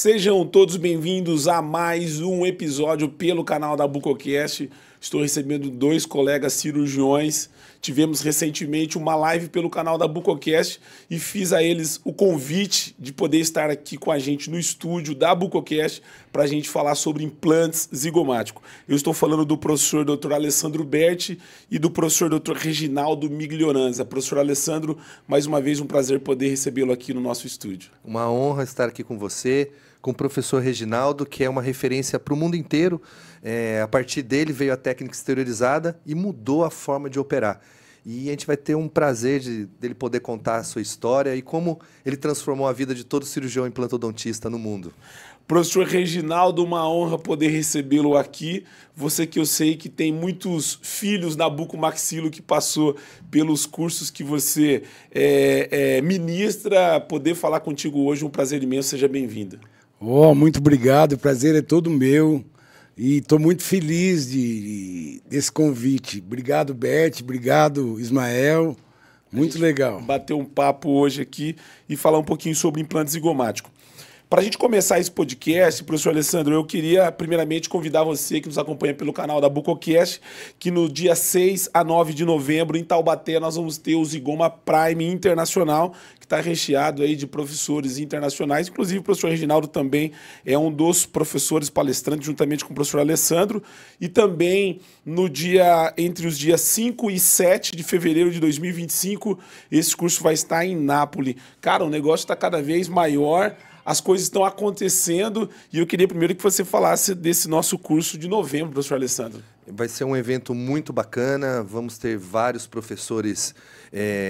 Sejam todos bem-vindos a mais um episódio pelo canal da Bucocast. Estou recebendo dois colegas cirurgiões. Tivemos recentemente uma live pelo canal da Bucocast e fiz a eles o convite de poder estar aqui com a gente no estúdio da Bucocast para a gente falar sobre implantes zigomáticos. Eu estou falando do professor Dr. Alessandro Berti e do professor Dr. Reginaldo Miglioranza. Professor Alessandro, mais uma vez um prazer poder recebê-lo aqui no nosso estúdio. Uma honra estar aqui com você, com o professor Reginaldo, que é uma referência para o mundo inteiro. A partir dele veio a técnica exteriorizada e mudou a forma de operar. E a gente vai ter um prazer dele poder contar a sua história e como ele transformou a vida de todo cirurgião implantodontista no mundo. Professor Reginaldo, uma honra poder recebê-lo aqui. Você que eu sei que tem muitos filhos na bucomaxilo que passou pelos cursos que você ministra. Poder falar contigo hoje, um prazer imenso. Seja bem-vindo. Muito obrigado. O prazer é todo meu. E estou muito feliz desse convite. Obrigado, Bert. Obrigado, Ismael. Muito legal. Bater um papo hoje aqui e falar um pouquinho sobre implante zigomático. Para a gente começar esse podcast, professor Alessandro, eu queria primeiramente convidar você que nos acompanha pelo canal da Bucocast, que no dia 6 a 9 de novembro, em Taubaté, nós vamos ter o Zigoma Prime Internacional, que está recheado aí de professores internacionais. Inclusive, o professor Reginaldo também é um dos professores palestrantes, juntamente com o professor Alessandro. E também entre os dias 5 e 7 de fevereiro de 2025, esse curso vai estar em Nápoles. Cara, o negócio está cada vez maior. As coisas estão acontecendo e eu queria primeiro que você falasse desse nosso curso de novembro, professor Alessandro. Vai ser um evento muito bacana, vamos ter vários professores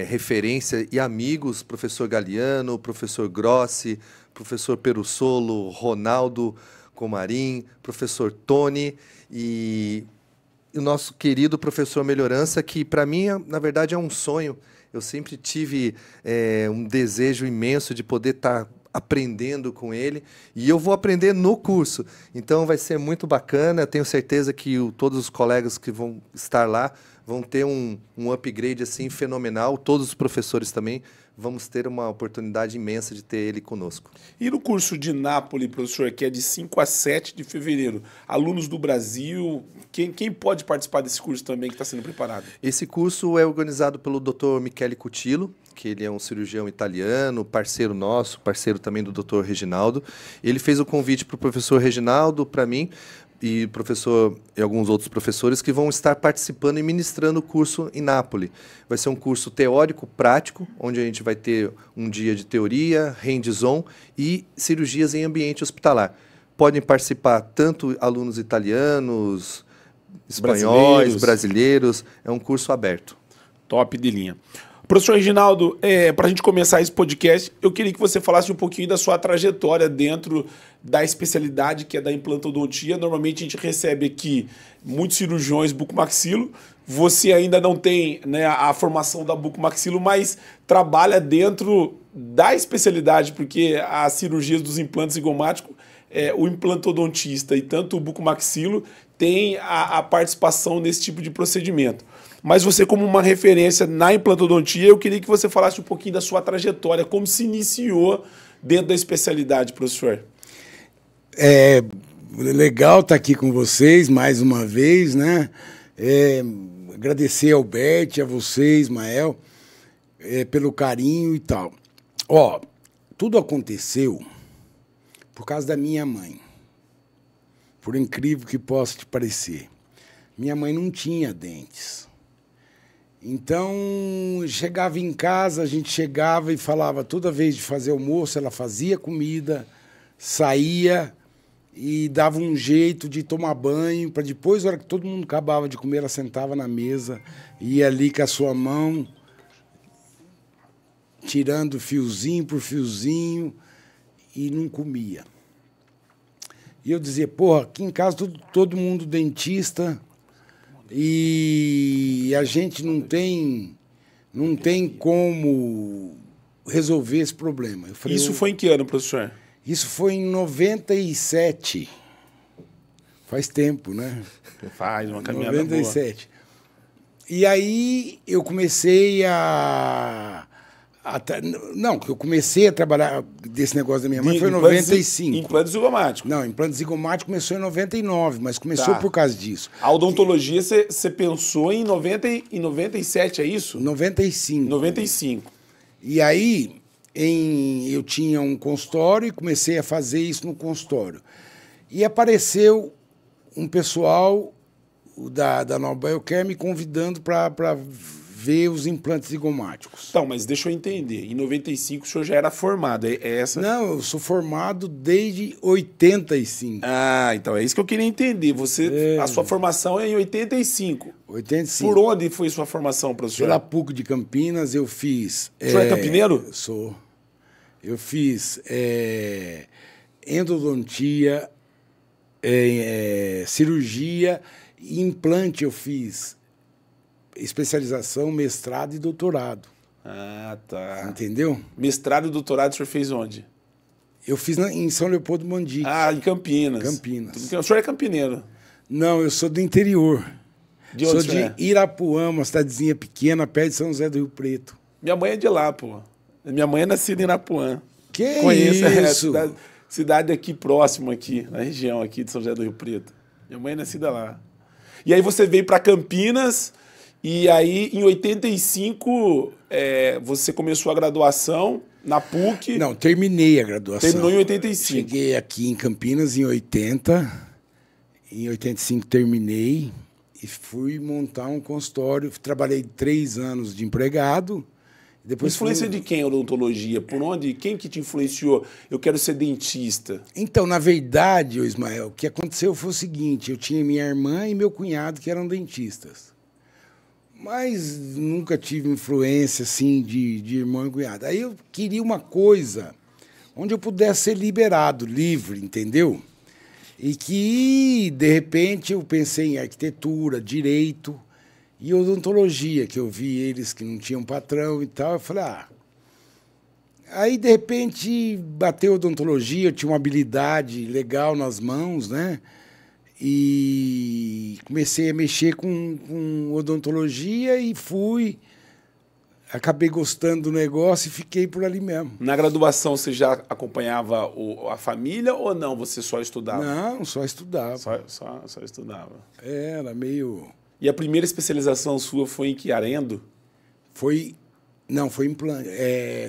referência e amigos, professor Galiano, professor Grossi, professor Perussolo, Ronaldo Comarim, professor Tony e o nosso querido professor Melhorança, que para mim, na verdade, é um sonho. Eu sempre tive um desejo imenso de poder estar aprendendo com ele, e eu vou aprender no curso. Então vai ser muito bacana, tenho certeza que todos os colegas que vão estar lá vão ter um upgrade assim fenomenal, todos os professores também vamos ter uma oportunidade imensa de ter ele conosco. E no curso de Nápoles, professor, que é de 5 a 7 de fevereiro, alunos do Brasil, quem pode participar desse curso também que está sendo preparado? Esse curso é organizado pelo Dr. Michele Cutillo, que ele é um cirurgião italiano, parceiro nosso, parceiro também do Dr. Reginaldo. Ele fez o convite para o professor Reginaldo, para mim, e professor e alguns outros professores que vão estar participando e ministrando o curso em Nápoles. Vai ser um curso teórico, prático, onde a gente vai ter um dia de teoria, hands-on e cirurgias em ambiente hospitalar. Podem participar tanto alunos italianos, espanhóis, brasileiros. É um curso aberto. Top de linha. Professor Reginaldo, para a gente começar esse podcast, eu queria que você falasse um pouquinho da sua trajetória dentro da especialidade que é da implantodontia. Normalmente a gente recebe aqui muitos cirurgiões bucomaxilo. Você ainda não tem, né, a formação da bucomaxilo, mas trabalha dentro da especialidade, porque as cirurgias dos implantes zigomáticos, o implantodontista e tanto o bucomaxilo tem a participação nesse tipo de procedimento. Mas você, como uma referência na implantodontia, eu queria que você falasse um pouquinho da sua trajetória, como se iniciou dentro da especialidade, professor. É legal estar aqui com vocês mais uma vez, né? Agradecer ao Bert, a você, Ismael, pelo carinho e tal. Tudo aconteceu por causa da minha mãe. Por incrível que possa te parecer. Minha mãe não tinha dentes. Então, chegava em casa, a gente chegava e falava, toda vez de fazer almoço, ela fazia comida, saía e dava um jeito de tomar banho, para depois, na hora que todo mundo acabava de comer, ela sentava na mesa, ia ali com a sua mão, tirando fiozinho por fiozinho, e não comia. E eu dizia, aqui em casa todo mundo dentista, e a gente não tem como resolver esse problema. Eu falei, isso foi em que ano, professor? Isso foi em 97. Faz tempo, né? Faz uma caminhada 97. Boa. E aí eu comecei a Não, que eu comecei a trabalhar desse negócio da minha mãe foi em implantes 95. Implante zigomático. Não, implante zigomático começou em 99, mas começou por causa disso. A odontologia você pensou em 97, é isso? 95. 95. E aí eu tinha um consultório e comecei a fazer isso no consultório. E apareceu um pessoal da Nova Biocare me convidando para ver os implantes zigomáticos. Então, mas deixa eu entender. Em 95 o senhor já era formado, é essa? Não, eu sou formado desde 85. Ah, então é isso que eu queria entender. A sua formação é em 85. 85. Por onde foi sua formação, professor? Pela PUC de Campinas, eu fiz... O senhor é campineiro? Sou. Eu fiz endodontia, cirurgia, implante eu fiz especialização, mestrado e doutorado. Ah, tá. Entendeu? Mestrado e doutorado o senhor fez onde? Eu fiz em São Leopoldo Mandique. Ah, em Campinas. Campinas. O senhor é campineiro? Não, eu sou do interior. De onde sou de Irapuã, uma cidadezinha pequena, perto de São José do Rio Preto. Minha mãe é de lá, pô. Minha mãe é nascida em Irapuã. Que Conheço, isso? Cidade aqui próxima, aqui, na região aqui de São José do Rio Preto. Minha mãe é nascida lá. E aí você veio para Campinas, e aí em 85 você começou a graduação na PUC. Não, terminei a graduação. Terminou em 85. Cheguei aqui em Campinas em 80. Em 85 terminei e fui montar um consultório. Trabalhei 3 anos de empregado. Depois Influência de quem a odontologia? Por onde? Quem que te influenciou? Eu quero ser dentista. Então, na verdade, Ismael, o que aconteceu foi o seguinte: eu tinha minha irmã e meu cunhado que eram dentistas. Mas nunca tive influência assim de irmão e cunhado. Aí eu queria uma coisa onde eu pudesse ser liberado, livre, entendeu? E que, de repente, eu pensei em arquitetura, direito e odontologia, que eu vi eles que não tinham patrão e tal. Eu falei, Aí, de repente, bateu odontologia, eu tinha uma habilidade legal nas mãos, né? E comecei a mexer com odontologia e acabei gostando do negócio e fiquei por ali mesmo. Na graduação você já acompanhava a família ou não? Você só estudava? Não, só estudava. Só estudava. Era meio... E a primeira especialização sua foi em que? Arendo? Não, foi implante,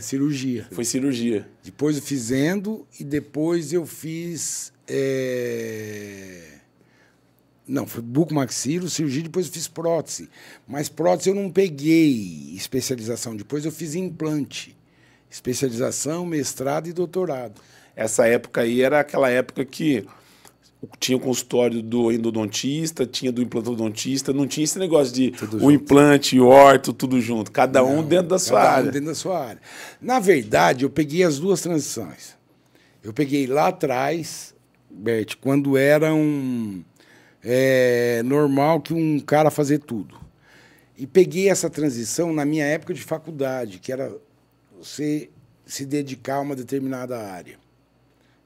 cirurgia. Foi cirurgia. Depois eu fiz endo e depois eu fiz... Não, foi bucomaxilo, cirurgia, depois eu fiz prótese. Mas prótese eu não peguei especialização. Depois eu fiz implante. Especialização, mestrado e doutorado. Essa época aí era aquela época que tinha o consultório do endodontista, tinha do implantodontista, não tinha esse negócio de implante, orto, tudo junto. Cada um dentro da sua área. Dentro da sua área. Na verdade, eu peguei as duas transições. Eu peguei lá atrás, Bert, quando era normal que um cara fazer tudo. E peguei essa transição na minha época de faculdade, que era você se dedicar a uma determinada área.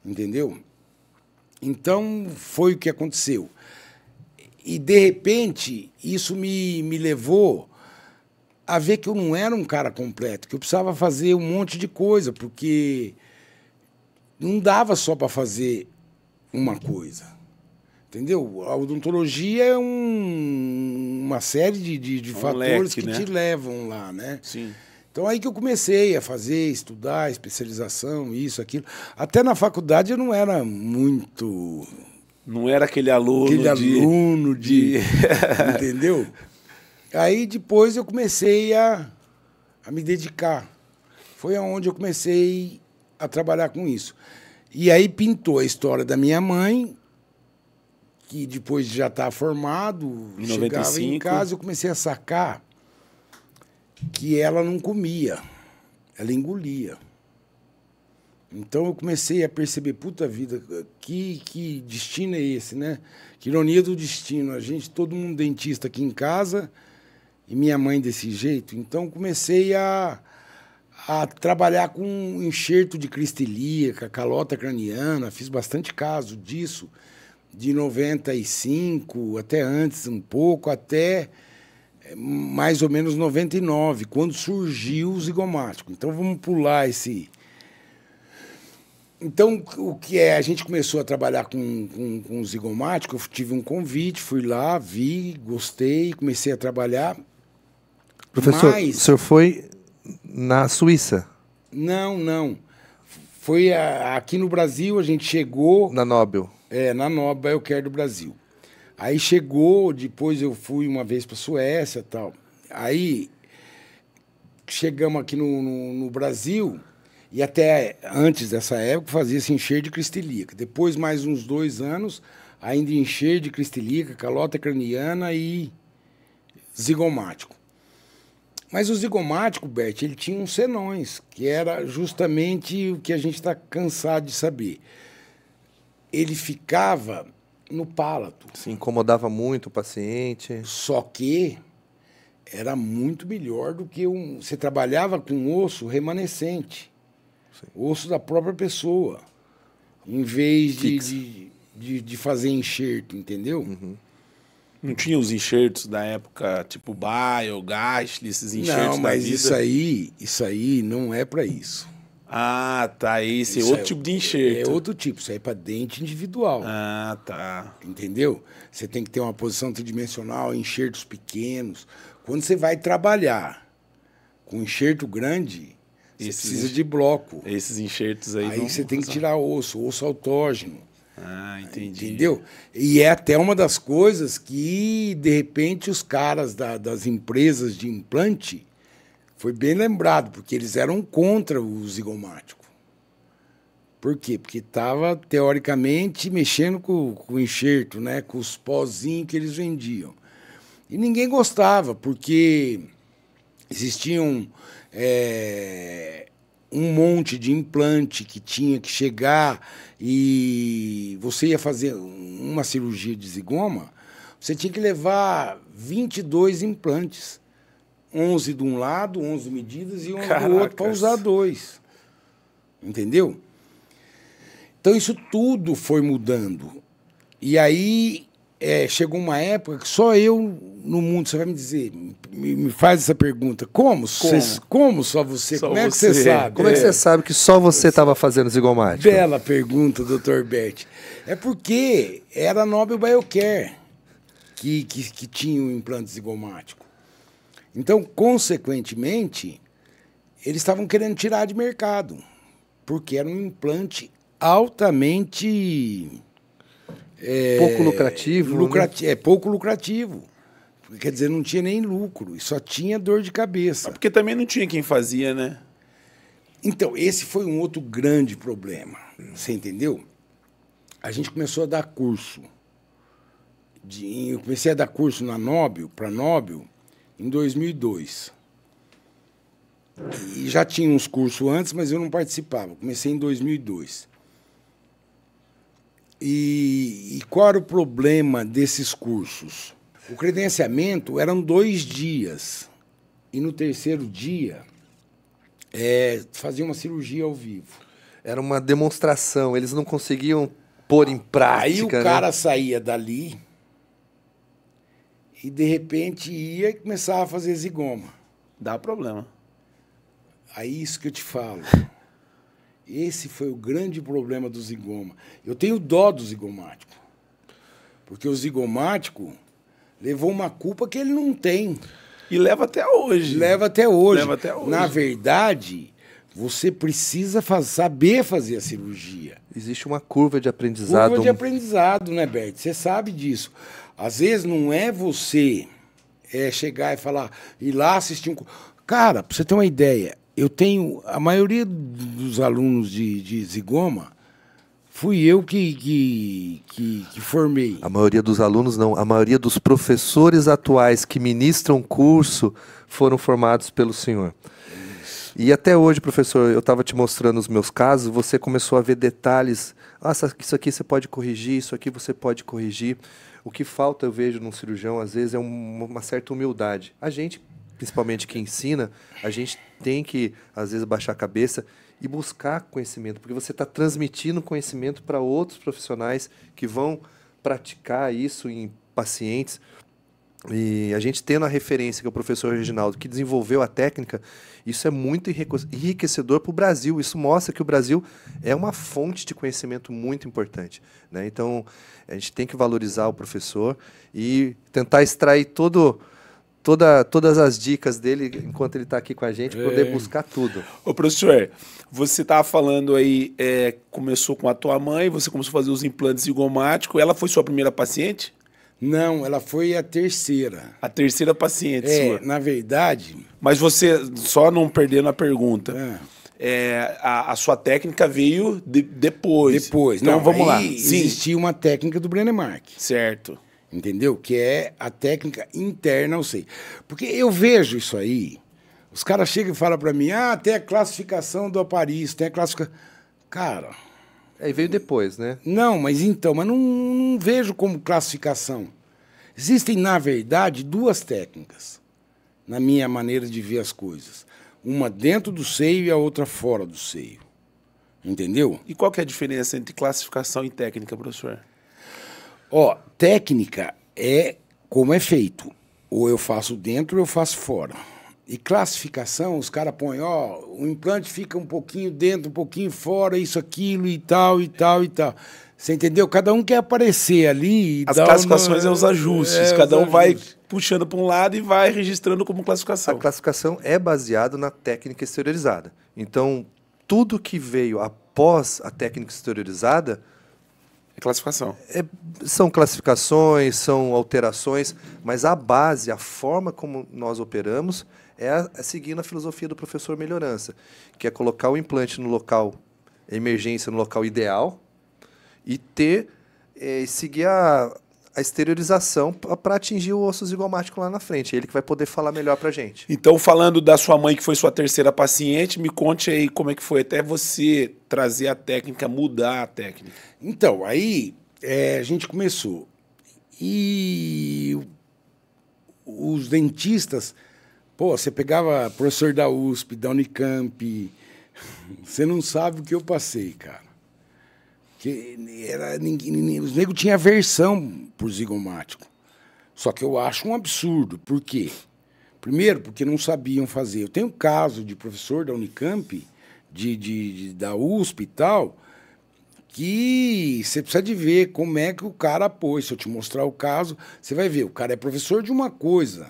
Entendeu? Então, foi o que aconteceu. E, de repente, isso me levou a ver que eu não era um cara completo, que eu precisava fazer um monte de coisa, porque não dava só para fazer uma coisa. Entendeu? A odontologia é uma série de fatores leque, que né? te levam lá, né? Sim. Então, aí que eu comecei a fazer, estudar, especialização, isso, aquilo. Até na faculdade eu não era muito... Não era aquele aluno entendeu? Aí, depois, eu comecei a me dedicar. Foi onde eu comecei a trabalhar com isso. E aí pintou a história da minha mãe, que depois de já estar formado, em chegava 95. em casa, eu comecei a sacar que ela não comia, ela engolia. Então eu comecei a perceber, puta vida, que destino é esse, né? Que ironia do destino. Todo mundo dentista aqui em casa e minha mãe desse jeito. Então comecei a trabalhar com enxerto de crista ilíaca, calota craniana, fiz bastante caso disso, de 95, até antes um pouco, até mais ou menos 99, quando surgiu o zigomático. Então vamos pular esse... Então, o que é? A gente começou a trabalhar com o zigomático, eu tive um convite, fui lá, vi, gostei, comecei a trabalhar. Professor, Mas... o senhor foi na Suíça? Não. Foi aqui no Brasil, a gente chegou... Na Nobel? Na Nobel Biocare do Brasil. Aí chegou, depois eu fui uma vez para a Suécia e tal. Aí chegamos aqui no Brasil... E até antes dessa época fazia-se enxerto de cristilíaca. Depois, mais uns 2 anos, ainda enxerto de cristilíaca, calota craniana e zigomático. Mas o zigomático, Bert, ele tinha uns senões, que era justamente o que a gente está cansado de saber. Ele ficava no palato. Se incomodava muito o paciente. Só que era muito melhor do que você trabalhava com osso remanescente. Osso da própria pessoa, em vez de fazer enxerto, entendeu? Uhum. Não tinha os enxertos da época, tipo Baio, Gasly, esses enxertos não, mas da vida? Isso aí não é para isso. Ah, tá. Esse é Isso outro tipo de enxerto. É outro tipo, isso aí é para dente individual. Ah, tá. Entendeu? Você tem que ter uma posição tridimensional, enxertos pequenos. Quando você vai trabalhar com enxerto grande... Você precisa de bloco. Esses enxertos aí. Aí você tem que tirar osso autógeno. Ah, entendi. Entendeu? E é até uma das coisas que, de repente, os caras das empresas de implante, foi bem lembrado, porque eles eram contra o zigomático. Por quê? Porque estava, teoricamente, mexendo com o enxerto, né? Com os pozinhos que eles vendiam. E ninguém gostava, porque existiam... um monte de implante que tinha que chegar e você ia fazer uma cirurgia de zigoma, você tinha que levar 22 implantes. 11 de um lado, 11 medidas e 11 do outro para usar 2. Entendeu? Então isso tudo foi mudando. E aí chegou uma época que só eu no mundo, você vai me dizer, me faz essa pergunta, como só você? Só como é que você você sabe? Como é que você sabe que só você estava fazendo zigomático? Bela pergunta, Dr. Bert. É porque era a Nobel Biocare que tinha o implante zigomático. Então, consequentemente, eles estavam querendo tirar de mercado, porque era um implante altamente... pouco lucrativo. Né? Pouco lucrativo. Quer dizer, não tinha nem lucro, e só tinha dor de cabeça. Porque também não tinha quem fazia, né? Então, esse foi um outro grande problema. Você entendeu? A gente começou a dar curso. Eu comecei a dar curso para Nobel, em 2002. E já tinha uns cursos antes, mas eu não participava. Comecei em 2002. E qual era o problema desses cursos? O credenciamento eram 2 dias. E no terceiro dia, fazia uma cirurgia ao vivo. Era uma demonstração, eles não conseguiam pôr em prática. Aí o cara saía dali e, de repente, ia e começava a fazer zigoma. Dá problema. Aí isso que eu te falo. Esse foi o grande problema do zigoma. Eu tenho dó do zigomático. Porque o zigomático levou uma culpa que ele não tem. E leva até hoje. Leva até hoje. Leva até hoje. Na verdade, você precisa saber fazer a cirurgia. Existe uma curva de aprendizado. Curva de aprendizado, né, Bert? Você sabe disso. Às vezes não é você chegar e falar, ir lá assistir um... Cara, para você ter uma ideia, eu tenho... A maioria dos alunos de zigoma, fui eu que formei. A maioria dos alunos não, a maioria dos professores atuais que ministram curso foram formados pelo senhor. Isso. E até hoje, professor, eu estava te mostrando os meus casos, você começou a ver detalhes. Ah, isso aqui você pode corrigir, isso aqui você pode corrigir. O que falta, eu vejo num cirurgião, às vezes, é uma certa humildade. A gente, principalmente que ensina, a gente tem que, às vezes, baixar a cabeça e buscar conhecimento, porque você está transmitindo conhecimento para outros profissionais que vão praticar isso em pacientes. E a gente tendo a referência, que é o professor Reginaldo, que desenvolveu a técnica, isso é muito enriquecedor para o Brasil. Isso mostra que o Brasil é uma fonte de conhecimento muito importante, né? Então, a gente tem que valorizar o professor e tentar extrair todas as dicas dele enquanto ele está aqui com a gente, poder buscar tudo. Ô, professor, você estava falando aí, começou com a tua mãe, você começou a fazer os implantes zigomáticos. Ela foi sua primeira paciente? Não, ela foi a terceira. A terceira paciente sua. Na verdade... Mas você, só não perdendo a pergunta, a sua técnica veio depois. Depois. Então Não, vamos lá. Sim. Existia uma técnica do Brennemark. Certo. Entendeu? Que é a técnica interna, eu sei. Porque eu vejo isso aí, os caras chegam e falam para mim, tem a classificação do aparício, tem a classificação... Cara... Aí veio depois, né? Não, mas não vejo como classificação. Existem, na verdade, duas técnicas, na minha maneira de ver as coisas. Uma dentro do seio e a outra fora do seio. Entendeu? E qual que é a diferença entre classificação e técnica, professor? Técnica é como é feito. Ou eu faço dentro ou eu faço fora. E classificação, os caras põem, o implante fica um pouquinho dentro, um pouquinho fora, isso, aquilo e tal, e tal, e tal. Você entendeu? Cada um quer aparecer ali. As classificações são os ajustes. Cada um vai puxando para um lado e vai registrando como classificação. A classificação é baseada na técnica exteriorizada. Então, tudo que veio após a técnica exteriorizada... É classificação. São classificações, são alterações, mas a base, a forma como nós operamos é seguindo a filosofia do professor Melhorança, que é colocar o implante no local, emergência no local ideal, e seguir a exteriorização para atingir o osso zigomático lá na frente. Ele que vai poder falar melhor para a gente. Então, falando da sua mãe, que foi sua terceira paciente, me conte aí como é que foi até você trazer a técnica, mudar a técnica. Então, aí a gente começou. E os dentistas... você pegava professor da USP, da Unicamp, você não sabe o que eu passei, cara. Que os negros tinham aversão por zigomático. Só que eu acho um absurdo. Por quê? Primeiro, porque não sabiam fazer. Eu tenho um caso de professor da Unicamp, da USP e tal, que você precisa de ver como é que o cara pôs. Se eu te mostrar o caso, você vai ver. O cara é professor de uma coisa.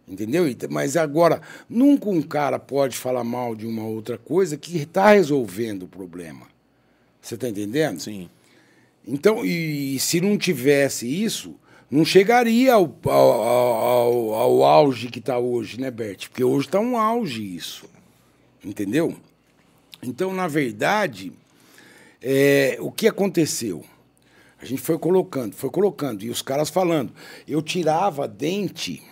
Entendeu? Mas agora, nunca um cara pode falar mal de uma outra coisa que está resolvendo o problema. Você está entendendo? Sim. Então, e se não tivesse isso, não chegaria ao auge que está hoje, né, Bert? Porque hoje está um auge isso. Entendeu? Então, na verdade, o que aconteceu? A gente foi colocando, e os caras falando. Eu tirava dente,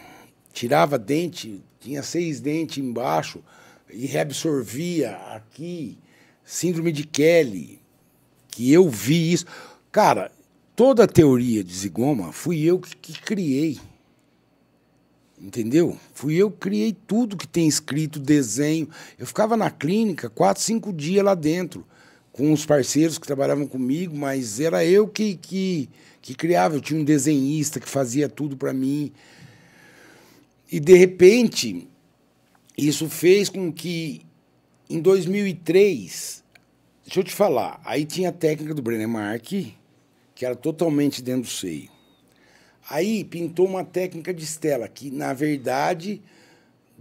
tinha 6 dentes embaixo e reabsorvia aqui, síndrome de Kelly, que eu vi isso. Cara, toda a teoria de zigoma fui eu que criei. Entendeu? Fui eu que criei tudo que tem escrito, desenho. Eu ficava na clínica 4, 5 dias lá dentro, com os parceiros que trabalhavam comigo, mas era eu que criava. Eu tinha um desenhista que fazia tudo para mim. E, de repente, isso fez com que, em 2003, deixa eu te falar, aí tinha a técnica do Brennemark, que era totalmente dentro do seio. Aí pintou uma técnica de Stella, que, na verdade,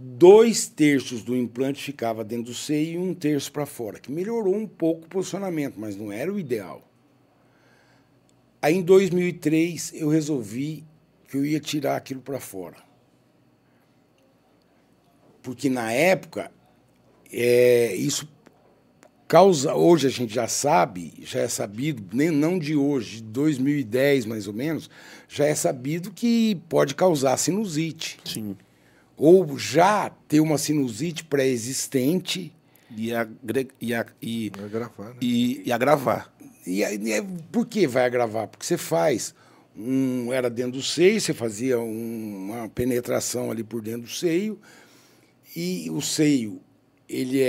2/3 do implante ficava dentro do seio e 1/3 para fora, que melhorou um pouco o posicionamento, mas não era o ideal. Aí, em 2003, eu resolvi que eu ia tirar aquilo para fora. Porque, na época, isso causa... Hoje a gente já sabe, já é sabido, não de hoje, de 2010 mais ou menos, já é sabido que pode causar sinusite. Sim. Ou já ter uma sinusite pré-existente. E agravar, né? E agravar. Por que vai agravar? Porque você faz... era dentro do seio, você fazia uma penetração ali por dentro do seio, e o seio, ele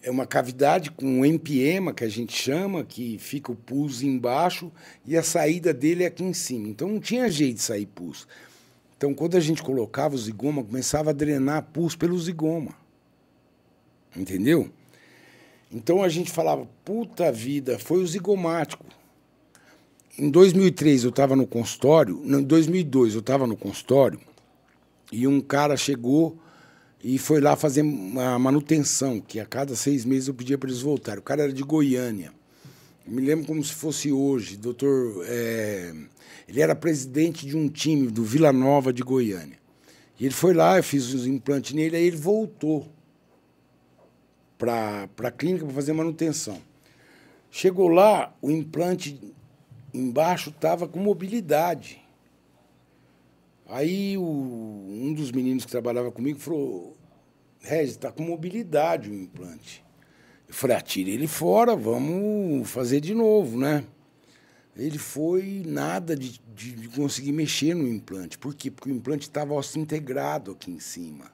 é uma cavidade com um empiema, que a gente chama, que fica o pus embaixo e a saída dele é aqui em cima. Então não tinha jeito de sair pus. Então, quando a gente colocava o zigoma, começava a drenar pus pelo zigoma. Entendeu? Então a gente falava, puta vida, foi o zigomático. Em 2003 eu estava no consultório, não, em 2002 eu estava no consultório e um cara chegou e foi lá fazer uma manutenção, que a cada 6 meses eu pedia para eles voltarem. O cara era de Goiânia. Eu me lembro como se fosse hoje, doutor... ele era presidente de um time do Vila Nova de Goiânia. E ele foi lá, eu fiz os implantes nele, aí ele voltou para a clínica para fazer manutenção. Chegou lá, o implante embaixo estava com mobilidade. Aí um dos meninos que trabalhava comigo falou, Regis, está com mobilidade o implante. Eu falei, tira ele fora, vamos fazer de novo, né? Ele foi nada de conseguir mexer no implante. Por quê? Porque o implante estava osso integrado aqui em cima.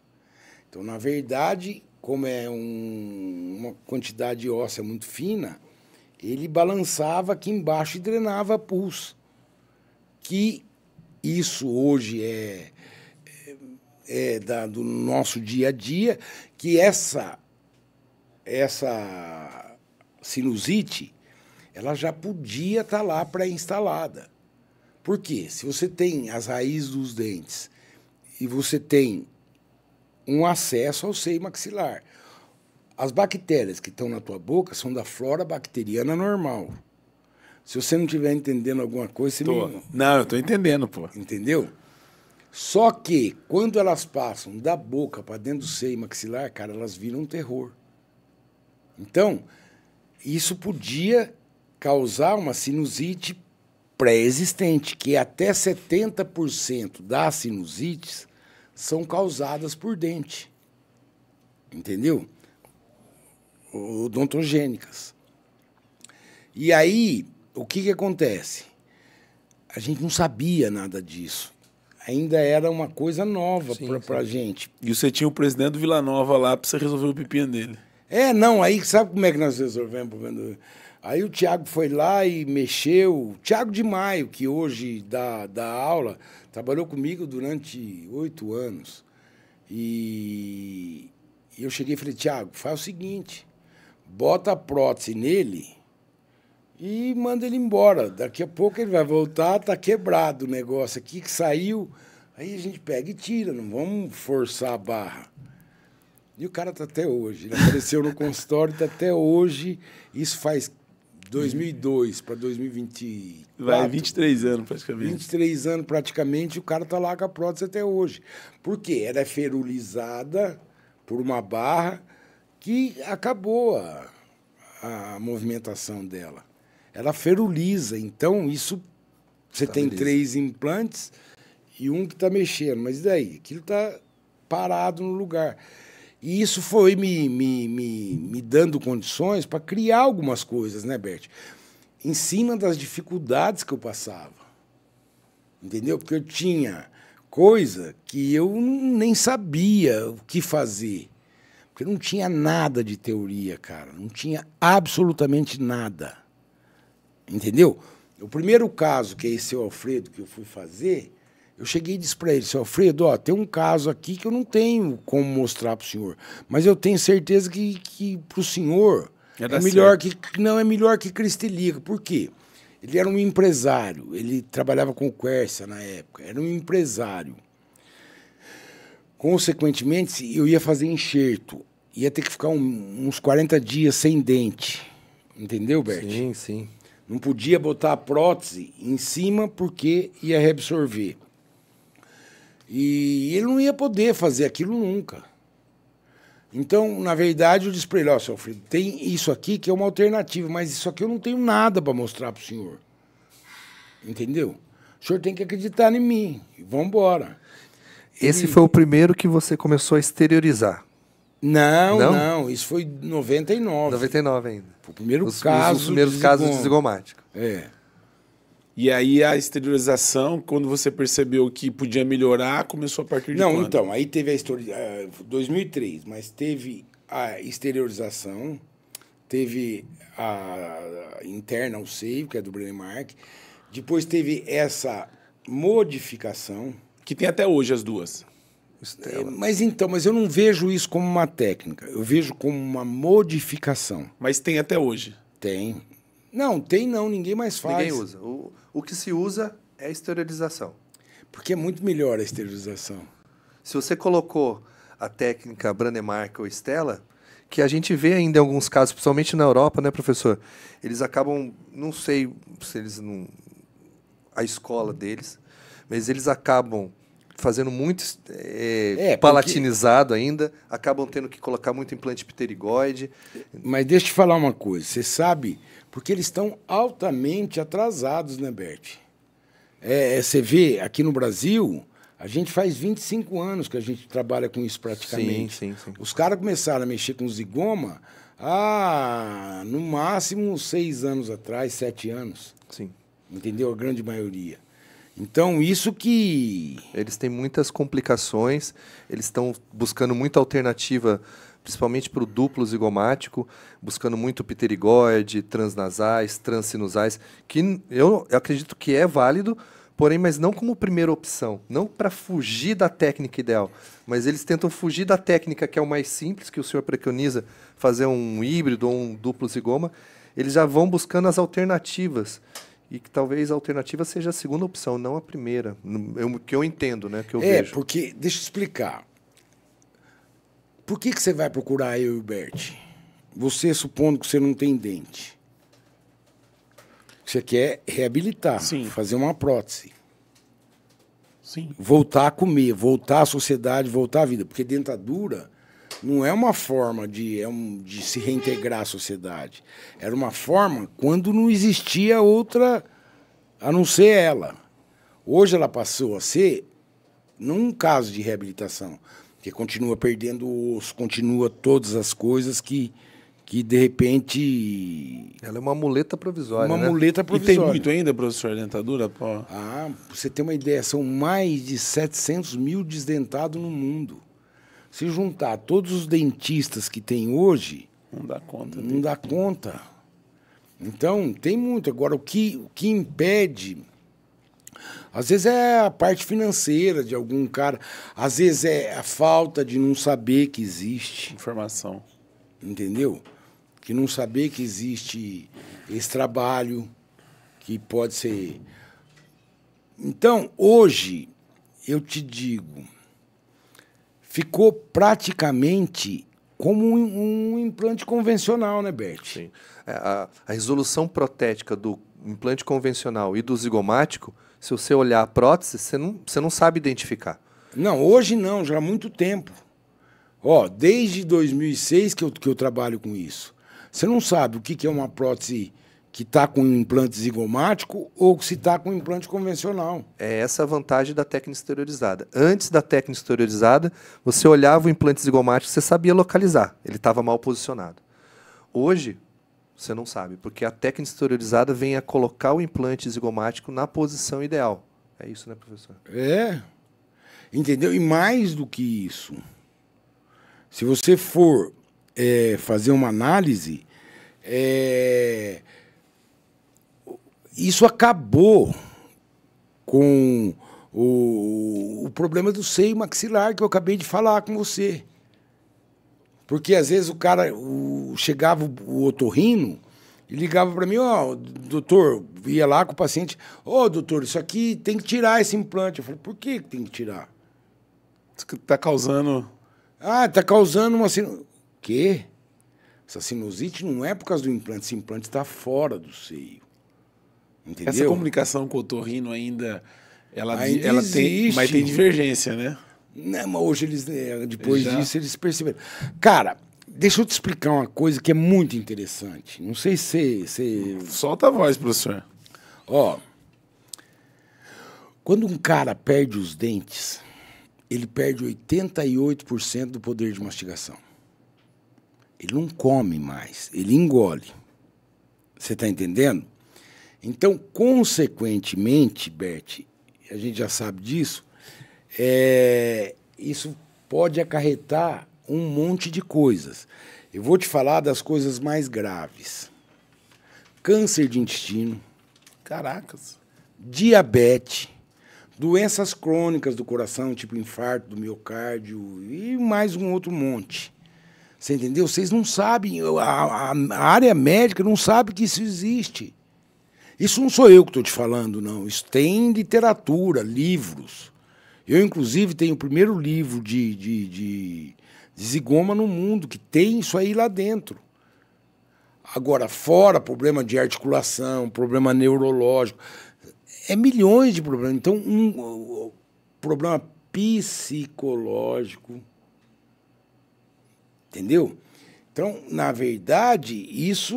Então, na verdade, como é uma quantidade óssea muito fina, ele balançava aqui embaixo e drenava pus. Que isso hoje do nosso dia a dia, que essa sinusite ela já podia estar lá pré-instalada. Por quê? Se você tem as raízes dos dentes e você tem um acesso ao seio maxilar, as bactérias que estão na tua boca são da flora bacteriana normal. Se você não estiver entendendo alguma coisa, você Não, eu estou entendendo, pô. Entendeu? Só que, quando elas passam da boca para dentro do seio maxilar, cara, elas viram um terror. Então, isso podia causar uma sinusite pré-existente, que até 70% das sinusites são causadas por dente. Entendeu? Odontogênicas. E aí, o que acontece? A gente não sabia nada disso. Ainda era uma coisa nova para a gente. E você tinha o presidente do Vila Nova lá para você resolver o pepino dele. Não, aí sabe como é que nós resolvemos o problema do... Aí o Tiago foi lá e mexeu. O Tiago de Maio, que hoje dá aula, trabalhou comigo durante 8 anos. E eu cheguei e falei, Tiago, faz o seguinte, bota a prótese nele e manda ele embora. Daqui a pouco ele vai voltar, tá quebrado o negócio aqui que saiu. Aí a gente pega e tira, não vamos forçar a barra. E o cara tá até hoje. Ele apareceu no consultório, tá até hoje. Isso faz 2002 para 2024. Vai 23 anos praticamente. 23 anos praticamente, o cara tá lá com a prótese até hoje. Por quê? Ela é ferulizada por uma barra que acabou a movimentação dela. Ela feruliza, então isso você tem 3 implantes e um que está mexendo, mas e daí? Aquilo está parado no lugar. E isso foi me dando condições para criar algumas coisas, né, Bert? Em cima das dificuldades que eu passava. Entendeu? Porque eu tinha coisa que eu nem sabia o que fazer. Porque não tinha nada de teoria, cara. Não tinha absolutamente nada. Entendeu? O primeiro caso, que é esse seu Alfredo, que eu fui fazer, eu cheguei e disse para ele, seu Alfredo, tem um caso aqui que eu não tenho como mostrar para o senhor, mas eu tenho certeza que para o senhor é melhor não é melhor que Cristelica. Por quê? Ele era um empresário, ele trabalhava com o Quercia na época, era um empresário. Consequentemente, eu ia fazer enxerto, ia ter que ficar uns 40 dias sem dente. Entendeu, Bert? Sim, sim. Não podia botar a prótese em cima porque ia reabsorver. E ele não ia poder fazer aquilo nunca. Então, na verdade, eu disse para ele, seu Alfredo, tem isso aqui que é uma alternativa, mas isso aqui eu não tenho nada para mostrar para o senhor. Entendeu? O senhor tem que acreditar em mim. Vamos embora. Esse foi o primeiro que você começou a exteriorizar? Não. Isso foi em 99. 99 ainda. Foi o primeiro caso. Os primeiros casos de zigomático. E aí a esterilização, quando você percebeu que podia melhorar, começou a partir de quando? Então, aí teve a história... 2003, mas teve a exteriorização, teve a interna, o seio, que é do Brenemark, depois teve essa modificação. Que tem até hoje as duas. Mas eu não vejo isso como uma técnica, eu vejo como uma modificação. Mas tem até hoje. Tem. Não, ninguém mais faz. Ninguém usa. O que se usa é a esterilização. Porque é muito melhor a esterilização. Se você colocou a técnica Brenemark ou Stella, que a gente vê ainda em alguns casos, principalmente na Europa, né, professor? Eles acabam, não sei se eles não... a escola deles, mas eles acabam fazendo muito palatinizado ainda, acabam tendo que colocar muito implante pterigoide. Mas deixa eu te falar uma coisa, você sabe, porque eles estão altamente atrasados, né, Bert? Você vê, aqui no Brasil, a gente faz 25 anos que a gente trabalha com isso praticamente. Sim. Os caras começaram a mexer com zigoma no máximo 6 anos atrás, 7 anos. Sim. Entendeu? A grande maioria. Então, isso que... Eles têm muitas complicações, eles estão buscando muita alternativa, principalmente para o duplo zigomático, buscando muito pterigoide, transnasais, transsinusais, que eu acredito que é válido, porém, mas não como primeira opção, não para fugir da técnica ideal, mas eles tentam fugir da técnica que é o mais simples, que o senhor preconiza, fazer um híbrido ou um duplo zigoma, eles já vão buscando as alternativas, e que talvez a alternativa seja a segunda opção, não a primeira, que eu entendo, né, que eu vejo. Porque, deixa eu explicar. Por que você vai procurar eu e o Bert? Você, supondo que você não tem dente. Você quer reabilitar, Sim. fazer uma prótese. Sim. Voltar a comer, voltar à sociedade, voltar à vida. Porque dentadura não é uma forma de se reintegrar à sociedade. Era uma forma quando não existia outra a não ser ela. Hoje ela passou a ser, num caso de reabilitação, porque continua perdendo o osso, continua todas as coisas que de repente... Ela é uma muleta provisória, Uma né? muleta E provisória. tem muito ainda, professor, dentadura? Pô. Pra você ter uma ideia, são mais de 700 mil desdentados no mundo. Se juntar todos os dentistas que tem hoje, Não dá conta. não dá conta. Então, tem muito. Agora, o que impede, às vezes é a parte financeira de algum cara, às vezes é a falta de não saber que existe, Informação. entendeu? Que não saber que existe esse trabalho, que pode ser... Então, hoje, eu te digo, ficou praticamente como um implante convencional, né, Bert? Sim. A resolução protética do implante convencional e do zigomático, se você olhar a prótese, você não sabe identificar. Não, hoje não, já há muito tempo. Desde 2006 que eu trabalho com isso. Você não sabe o que é uma prótese que está com implante zigomático ou se está com implante convencional. É essa a vantagem da técnica exteriorizada. Antes da técnica exteriorizada, você olhava o implante zigomático, você sabia localizar, ele estava mal posicionado. Hoje, você não sabe, porque a técnica exteriorizada vem a colocar o implante zigomático na posição ideal. É isso, né, professor? Entendeu? E mais do que isso, se você for fazer uma análise, isso acabou com o problema do seio maxilar que eu acabei de falar com você. Porque às vezes o cara chegava o otorrino e ligava para mim, doutor, ia lá com o paciente, doutor, isso aqui tem que tirar esse implante. Eu falei, por que tem que tirar? Está causando... Está causando uma sinusite. O quê? Essa sinusite não é por causa do implante, esse implante está fora do seio. Entendeu? Essa comunicação com o otorrino ainda Ainda ela existe. tem, mas tem divergência, né? Não, mas hoje depois disso, eles perceberam. Cara, deixa eu te explicar uma coisa que é muito interessante. Não sei se você... Solta a voz, professor. Quando um cara perde os dentes, ele perde 88% do poder de mastigação. Ele não come mais, ele engole. Você está entendendo? Então, consequentemente, Bert, a gente já sabe disso, isso pode acarretar um monte de coisas. Eu vou te falar das coisas mais graves. Câncer de intestino. Caracas. Diabetes. Doenças crônicas do coração, tipo infarto do miocárdio e mais um outro monte. Você entendeu? Vocês não sabem, a área médica não sabe que isso existe. Isso não sou eu que estou te falando, não. Isso tem literatura, livros. Eu, inclusive, tenho o primeiro livro de zigoma no mundo, que tem isso aí lá dentro. Agora, fora problema de articulação, problema neurológico, é milhões de problemas. Então, um problema psicológico. Entendeu? Então, na verdade, isso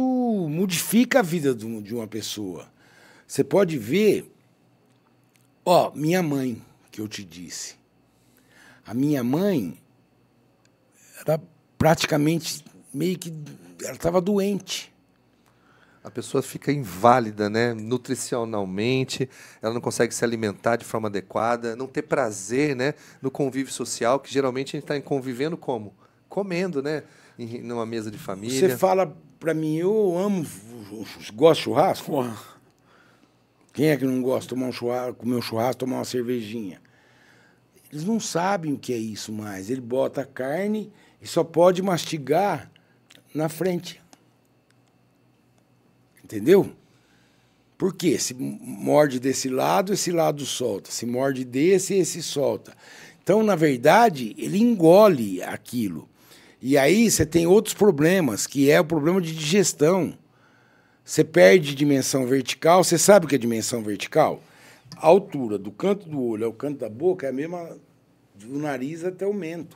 modifica a vida de uma pessoa. Você pode ver, ó, minha mãe, que eu te disse. A minha mãe era praticamente meio que... Ela estava doente. A pessoa fica inválida, né? Nutricionalmente, ela não consegue se alimentar de forma adequada, não ter prazer, né? No convívio social, que geralmente a gente está convivendo como? Comendo, né? Numa mesa de família. Você fala para mim, eu amo, gosto de churrasco? Porra. Quem é que não gosta de tomar um churrasco, comer um churrasco, tomar uma cervejinha? Eles não sabem o que é isso mais. Ele bota a carne e só pode mastigar na frente. Entendeu? Por quê? Se morde desse lado, esse lado solta. Se morde desse, esse solta. Então, na verdade, ele engole aquilo. E aí você tem outros problemas, que é o problema de digestão. Você perde dimensão vertical. Você sabe o que é dimensão vertical? A altura do canto do olho ao canto da boca é a mesma do nariz até o mento.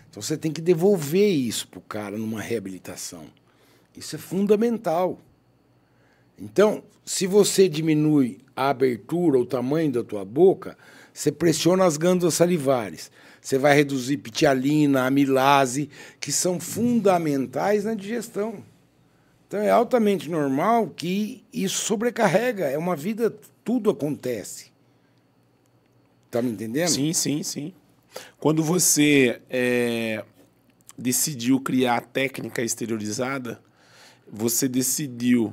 Então você tem que devolver isso para o cara numa reabilitação. Isso é fundamental. Então, se você diminui a abertura, o tamanho da tua boca, você pressiona as glândulas salivares. Você vai reduzir pitialina, amilase, que são fundamentais na digestão. Então, é altamente normal que isso sobrecarrega. É uma vida, tudo acontece. Tá me entendendo? Sim, sim, sim. Quando você decidiu criar a técnica exteriorizada, você decidiu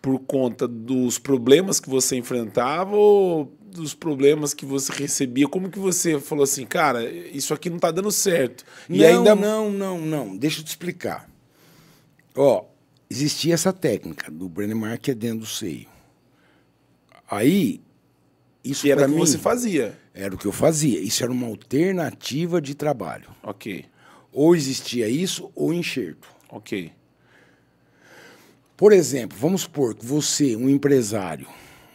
por conta dos problemas que você enfrentava ou dos problemas que você recebia? Como que você falou assim, cara, isso aqui não está dando certo? Não. Deixa eu te explicar. Ó, existia essa técnica do Brennemark, que é dentro do seio. Aí, isso era para o que mim você fazia. Era o que eu fazia. Isso era uma alternativa de trabalho. Ok. Ou existia isso, ou enxerto. Ok. Por exemplo, vamos supor que você, um empresário,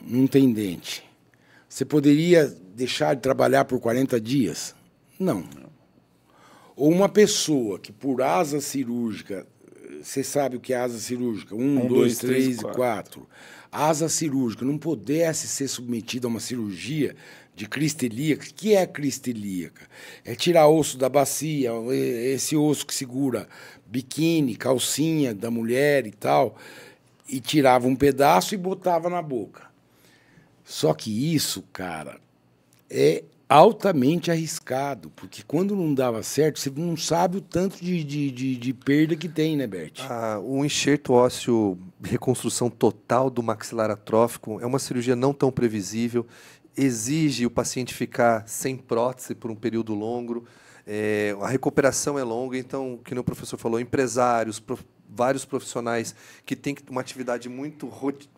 um intendente, você poderia deixar de trabalhar por 40 dias? Não. Ou uma pessoa que, por asa cirúrgica, você sabe o que é asa cirúrgica? 1, 2, 3 e 4. Asa cirúrgica não pudesse ser submetida a uma cirurgia de crista ilíaca. O que é a crista ilíaca? É tirar osso da bacia, esse osso que segura biquíni, calcinha da mulher e tal, e tirava um pedaço e botava na boca. Só que isso, cara, é altamente arriscado, porque quando não dava certo, você não sabe o tanto de perda que tem, né, Bert? O enxerto ósseo, reconstrução total do maxilar atrófico, é uma cirurgia não tão previsível, exige o paciente ficar sem prótese por um período longo, a recuperação é longa, então, como o professor falou, empresários, vários profissionais que têm uma atividade muito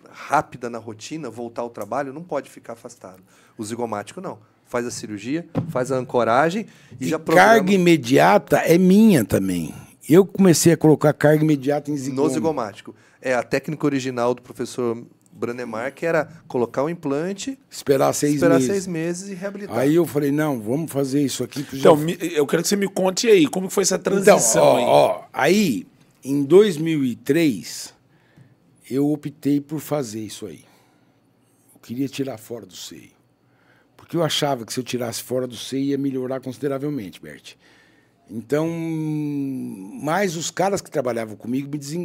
rápida na rotina, voltar ao trabalho, não pode ficar afastado. O zigomático, não. Faz a cirurgia, faz a ancoragem e já programa. Carga imediata é minha também. Eu comecei a colocar carga imediata em zigoma. No zigomático. A técnica original do professor Brennemark era colocar o implante, esperar 6 meses e reabilitar. Aí eu falei, não, vamos fazer isso aqui. Então, eu quero que você me conte aí, como foi essa transição aí, em 2003, eu optei por fazer isso aí. Eu queria tirar fora do seio. Porque eu achava que se eu tirasse fora do seio ia melhorar consideravelmente, Bert. Então, mas os caras que trabalhavam comigo me diziam,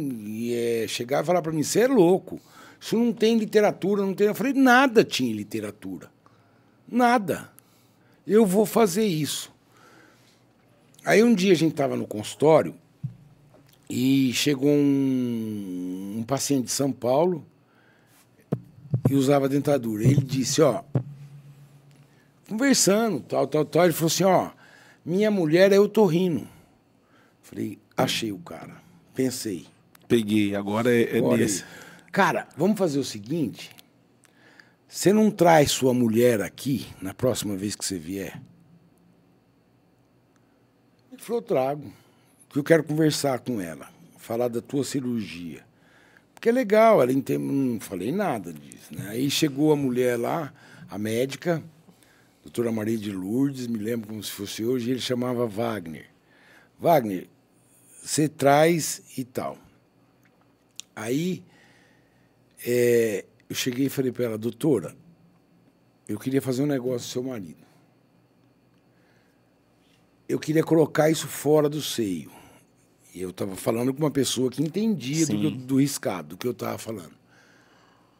chegavam e falavam para mim, você é louco, isso não tem literatura, não tem... Eu falei, nada tinha literatura. Nada. Eu vou fazer isso. Aí um dia a gente estava no consultório e chegou um paciente de São Paulo e usava dentadura. Ele disse, ó, conversando, tal. Ele falou assim, ó, minha mulher é otorrino. Falei, achei o cara. Pensei. Peguei, agora é nesse. Cara, vamos fazer o seguinte. Você não traz sua mulher aqui na próxima vez que você vier? Ele falou, trago. Que eu quero conversar com ela. Falar da tua cirurgia. Porque é legal, ela entende. Não falei nada disso, né? Aí chegou a mulher lá, a médica, doutora Maria de Lourdes, me lembro como se fosse hoje, e ele chamava Wagner. Wagner, você traz e tal. Aí eu cheguei e falei para ela, doutora, eu queria fazer um negócio com seu marido. Eu queria colocar isso fora do seio. E eu estava falando com uma pessoa que entendia do riscado, do que eu estava falando.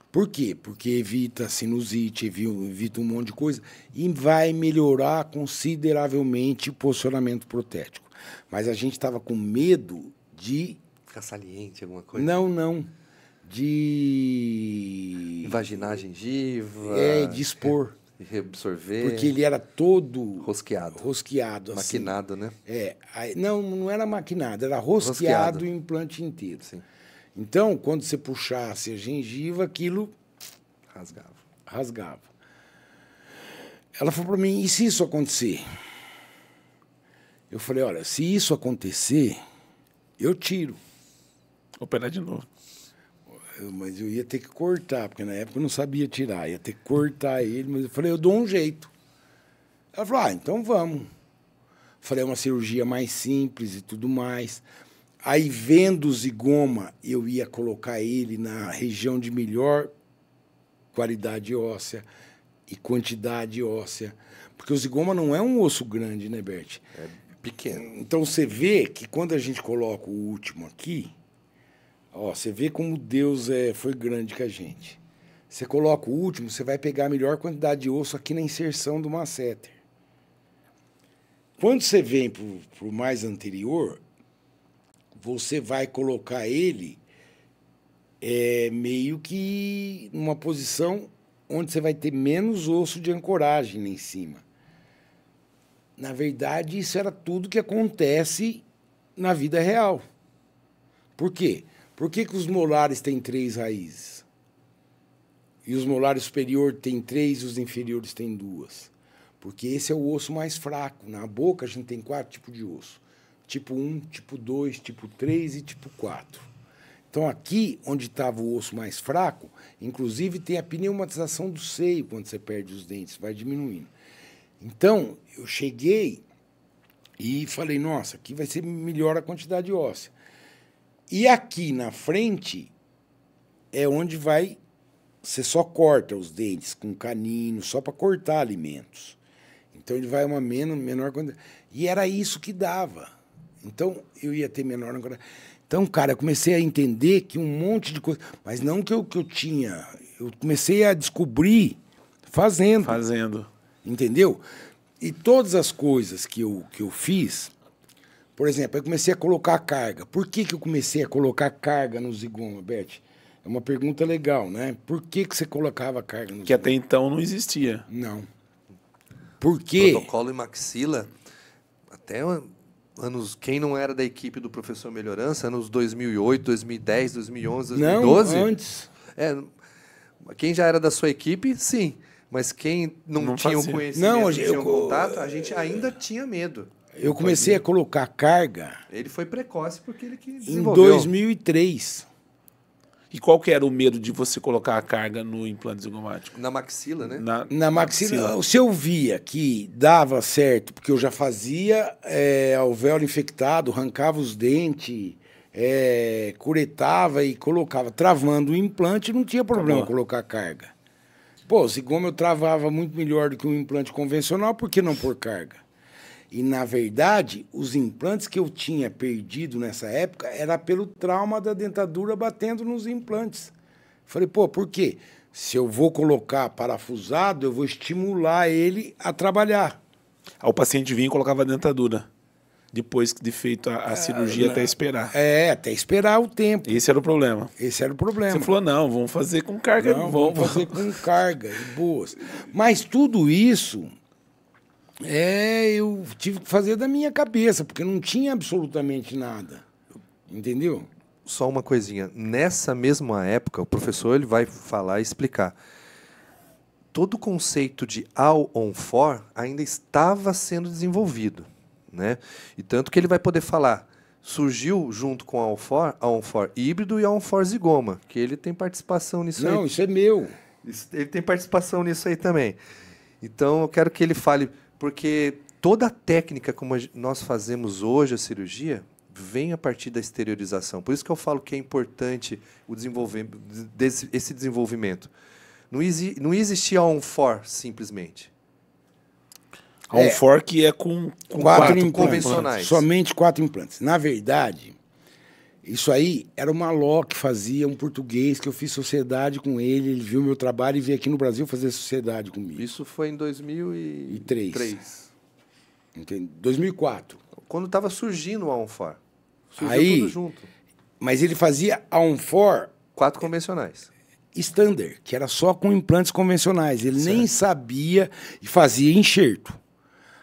Por quê? Porque evita sinusite, evita um monte de coisa e vai melhorar consideravelmente o posicionamento protético. Mas a gente estava com medo de... Ficar saliente, alguma coisa? Não. De... Invaginar a gengiva. De expor. Reabsorver. Porque ele era todo... Rosqueado. Rosqueado, assim. Maquinado, né? Não era maquinado, era rosqueado o implante inteiro. Sim. Então, quando você puxasse a gengiva, aquilo... Rasgava. Ela falou para mim, e se isso acontecer? Eu falei, olha, se isso acontecer, eu tiro. Operar de novo. Mas eu ia ter que cortar, porque na época eu não sabia tirar. Ia ter que cortar ele, mas eu falei, eu dou um jeito. Ela falou, então vamos. Falei, é uma cirurgia mais simples e tudo mais. Aí, vendo o zigoma, eu ia colocar ele na região de melhor qualidade óssea e quantidade óssea. Porque o zigoma não é um osso grande, né, Bert? É pequeno. Então, você vê que quando a gente coloca o último aqui, ó, você vê como Deus foi grande com a gente. Você coloca o último, você vai pegar a melhor quantidade de osso aqui na inserção do masseter. Quando você vem para o mais anterior, você vai colocar ele meio que numa posição onde você vai ter menos osso de ancoragem lá em cima. Na verdade, isso era tudo que acontece na vida real. Por quê? Por que os molares têm 3 raízes? E os molares superiores têm 3 e os inferiores têm 2? Porque esse é o osso mais fraco. Na boca, a gente tem 4 tipos de osso. Tipo 1, tipo 2, tipo 3 e tipo 4. Então, aqui, onde estava o osso mais fraco, inclusive tem a pneumatização do seio quando você perde os dentes, vai diminuindo. Então, eu cheguei e falei, nossa, aqui vai ser melhor a quantidade óssea. E aqui na frente é onde você só corta os dentes com canino, só para cortar alimentos. Então, ele vai uma menor quantidade. E era isso que dava. Então, eu ia ter menor quantidade. Então, cara, eu comecei a entender que um monte de coisa... Mas não que eu tinha... Eu comecei a descobrir fazendo. Entendeu? E todas as coisas que eu fiz... Por exemplo, eu comecei a colocar carga. Por que eu comecei a colocar carga no zigoma, Bert? É uma pergunta legal, né? Por que você colocava carga no zigoma? Que até então não existia. Não. Por quê? Protocolo em maxila, até anos... Quem não era da equipe do Professor Melhorança, anos 2008, 2010, 2011, 2012... Não, antes. Quem já era da sua equipe, sim. Mas quem não tinha o conhecimento, não tinha o contato, a gente ainda tinha medo. Eu comecei a colocar carga... Ele foi precoce porque ele que desenvolveu. Em 2003. E qual que era o medo de você colocar a carga no implante zigomático? Na maxila, né? Na maxila. Se eu via que dava certo, porque eu já fazia alvéolo infectado, arrancava os dentes, curetava e colocava. Travando o implante, não tinha problema colocar carga. Pô, o zigoma eu travava muito melhor do que um implante convencional, por que não pôr carga? E, na verdade, os implantes que eu tinha perdido nessa época era pelo trauma da dentadura batendo nos implantes. Falei, pô, por quê? Se eu vou colocar parafusado, eu vou estimular ele a trabalhar. Aí o paciente vinha e colocava a dentadura. depois de feito a cirurgia até esperar. Até esperar o tempo. Esse era o problema. Esse era o problema. Você falou, não, vamos fazer com carga. Não, vamos fazer com carga e boas. Mas tudo isso eu tive que fazer da minha cabeça, porque não tinha absolutamente nada. Entendeu? Só uma coisinha. Nessa mesma época, o professor ele vai falar e explicar. Todo o conceito de all-on-for ainda estava sendo desenvolvido, né? E tanto que ele vai poder falar, surgiu junto com a on-for híbrido e a on-for zigoma, que ele tem participação nisso aí. Não, isso é meu. Ele tem participação nisso aí também. Então, eu quero que ele fale, porque toda a técnica como nós fazemos hoje a cirurgia vem a partir da exteriorização. Por isso que eu falo que é importante esse desenvolvimento. Não existia on-for, simplesmente. On-for que é com quatro implantes, convencionais. Somente 4 implantes. Na verdade, isso aí era uma Ló que fazia, um português, que eu fiz sociedade com ele, ele viu meu trabalho e veio aqui no Brasil fazer sociedade comigo. Isso foi em 2003. Entende? 2004. Quando estava surgindo o on-for. Surgiu aí, tudo junto. Mas ele fazia a on-for 4 convencionais. standard, que era só com implantes convencionais. Ele nem sabia e fazia enxerto.